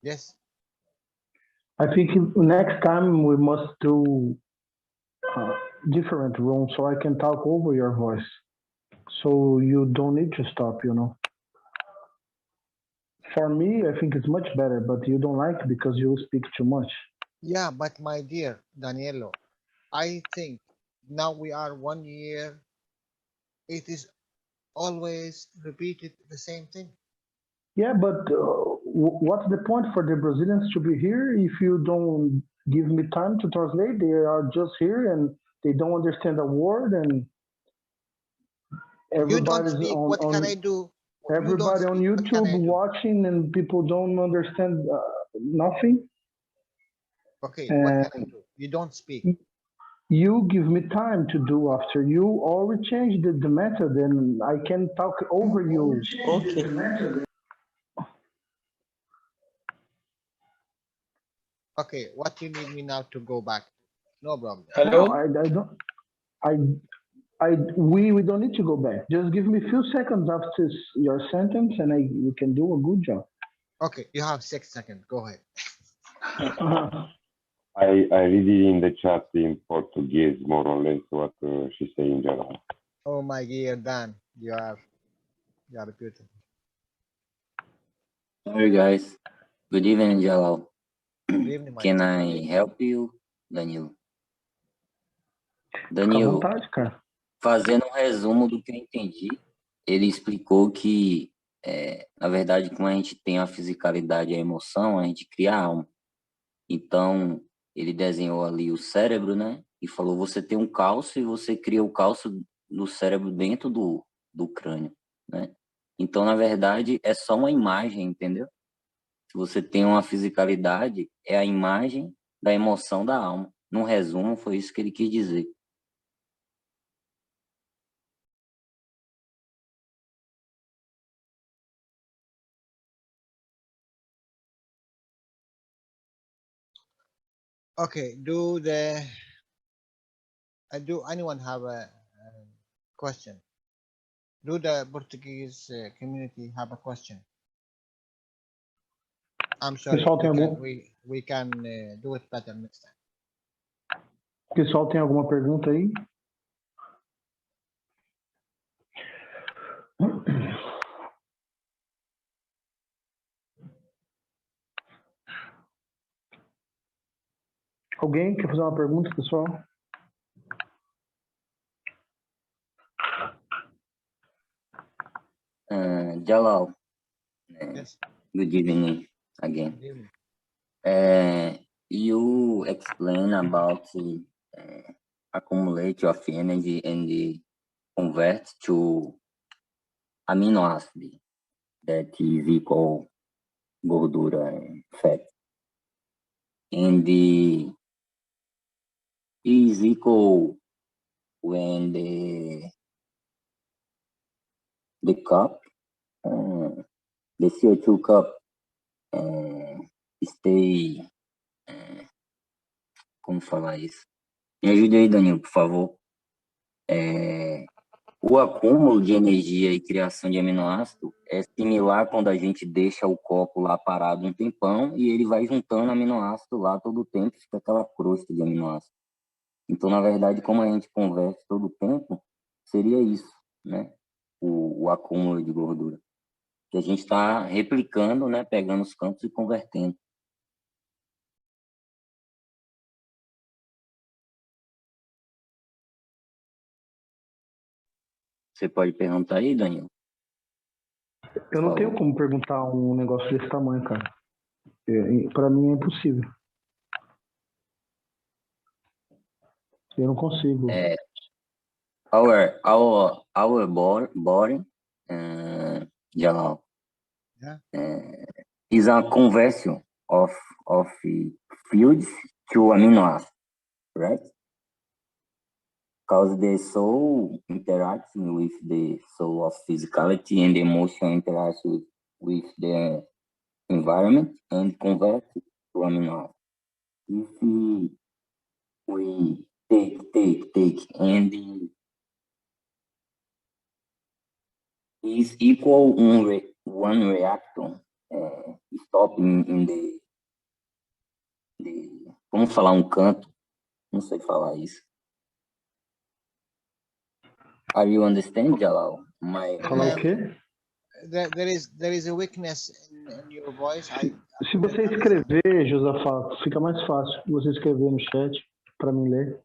Yes. I think next time we must do uh, different rooms so I can talk over your voice. So you don't need to stop, you know. For me, I think it's much better, but you don't like it because you speak too much. Yeah, but my dear Danielo, I think now we are 1 year. It is always repeated the same thing. Yeah, but what's the point for the Brazilians to be here if you don't give me time to translate? They are just here and they don't understand a word, and You don't everybody's speak. on, What can I do? You don't everybody on speak. What can YouTube I do? watching, and people don't understand nothing. Okay, what can I And do? You don't speak. you give me time to do after you already changed the method, and I can talk over you. Okay. Okay, what you need me now to go back? No problem. No, Hello? I don't. We don't need to go back. Just give me a few seconds after your sentence, and we can do a good job. Okay, you have 6 seconds. Go ahead. I read it in the chat in Portuguese, more or less what she said in general. Oh my dear Dan, you are beautiful. Sorry, guys. Good evening, Jalal. Good evening, my Can friend. I help you, Danilo? Fica à Danilo, vontade, cara. fazendo um resumo do que eu entendi, ele explicou que, na verdade, como a gente tem a fisicalidade e a emoção, a gente cria a alma. Então, ele desenhou ali o cérebro, né? E falou, você tem um cálcio e você cria o cálcio do cérebro dentro do crânio, né? Então, na verdade, é só uma imagem, entendeu? Se você tem uma fisicalidade, é a imagem da emoção da alma. Num resumo, foi isso que ele quis dizer. Okay, do anyone have a question? Do the Portuguese community have a question? I'm sorry, Pessoal, tem algum... we can do it better next time. Pessoal, tem alguma pergunta aí? Alguém quer fazer uma pergunta, pessoal? Jalal, Yes. good evening again. Good evening. You explain about accumulate of energy and convert to amino acid that is equal gordura and fat. And is equal when the cup, the CO2 cup stay, como falar isso? Me ajude aí, Danilo, por favor. O acúmulo de energia e criação de aminoácido é similar quando a gente deixa o copo lá parado um tempão e ele vai juntando aminoácido lá todo o tempo, fica aquela crosta de aminoácido. Então, na verdade, como a gente converte todo o tempo, seria isso, né? O acúmulo de gordura. Que a gente está replicando, né? Pegando os campos e convertendo. Você pode perguntar aí, Danilo? Eu não tenho como perguntar um negócio desse tamanho, cara. Para mim é impossível. Eu não consigo. Our body, Jalal, Yeah. is a conversion of fluids to amino acids, right? Because the soul interacts with the soul of physicality and the emotion interacts with the environment and converts to amino acids. If we take and is equal one reactor stopping in the vamos falar um canto, não sei falar isso. Are you understand, Jalal? Falar o quê? There is a weakness in your voice. Se você escrever, Josafá, fica mais fácil você escrever no chat para mim ler.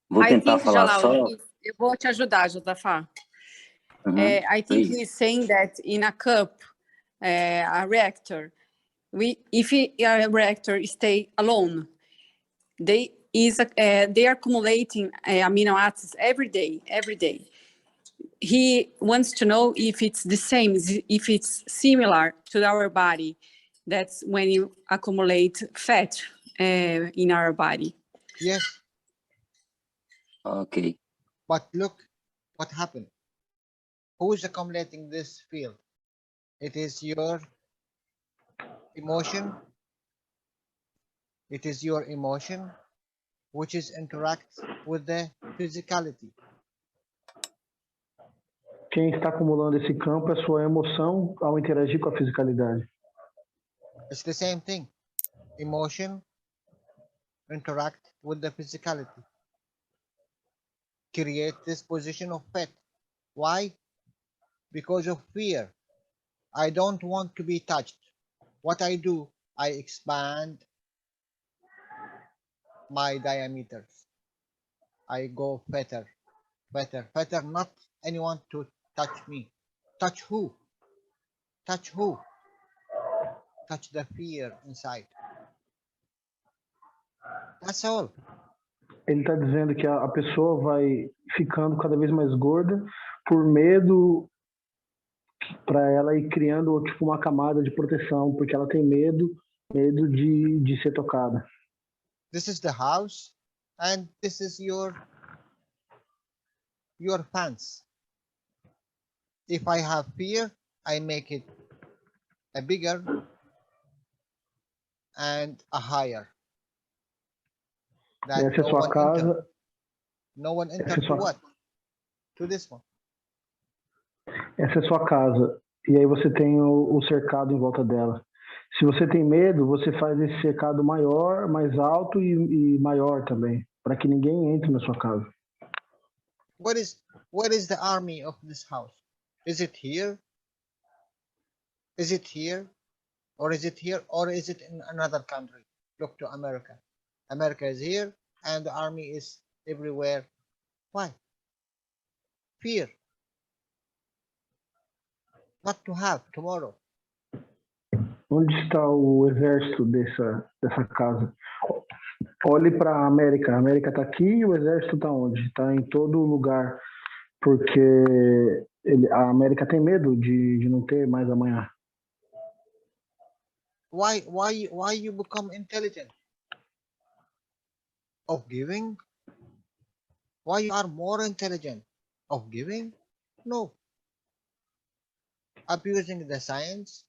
Vou tentar falar Jalal, só. eu vou te ajudar, Josafá. I think please. he's saying that in a cup, a reactor, if a reactor stay alone, they are accumulating amino acids every day. He wants to know if it's the same, if it's similar to our body. That's when you accumulate fat in our body. Yes. Okay. But look what happened. Who is accumulating this field? It is your emotion. It is your emotion which is interacts with the physicality. Quem está acumulando esse campo é a sua emoção ao interagir com a fisicalidade. It's the same thing. Emotion interact with the physicality. Create this position of fat. Why? Because of fear. I don't want to be touched. What I do, I expand my diameters. I go better, not anyone to touch me. Touch who? Touch who? Touch the fear inside. That's all. Ele está dizendo que a pessoa vai ficando cada vez mais gorda por medo, para ela ir criando tipo uma camada de proteção, porque ela tem medo de ser tocada. This is the house, and this is your fence. If I have fear, I make it a bigger and a higher. That Essa é sua casa. No one enter to what? To this one. Essa é sua casa. E aí você tem o cercado em volta dela. Se você tem medo, você faz esse cercado maior, mais alto e maior também, para que ninguém entre na sua casa. What is the army of this house? Is it here? Is it here? Or is it here? Or is it in another country? Look to America. America is here and the army is everywhere. Why? Fear. Not to have tomorrow. Onde está o exército dessa casa? Olhe para a América. A América está aqui e o exército está onde? Está em todo lugar. Porque a América tem medo de não ter mais amanhã. Why you become intelligent? Of giving? Why you are more intelligent? Of giving? No. Abusing the science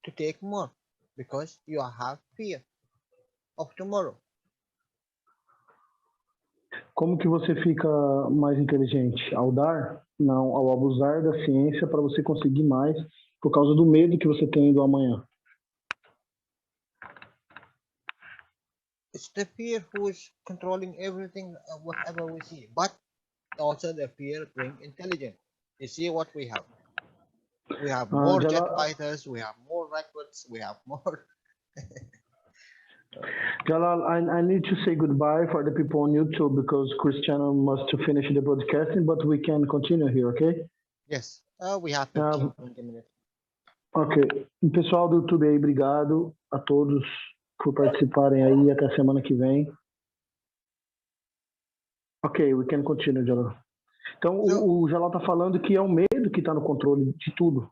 to take more because you have fear of tomorrow. Como que você fica mais inteligente? Ao dar? Não, ao abusar da ciência para você conseguir mais por causa do medo que você tem do amanhã. It's the fear who is controlling everything, whatever we see. But also the fear brings intelligence. You see what we have? We have more jet fighters, we have more rockets, we have more. Jalal, I need to say goodbye for the people on YouTube because Cristiano must finish the broadcasting, but we can continue here, okay? Yes, we have 15-20 minutes. Ok. Pessoal do YouTube aí, obrigado a todos por participarem aí. Até a semana que vem. Ok, we can continue, Jalal. Então, o Jalal está falando que é o medo que está no controle de tudo.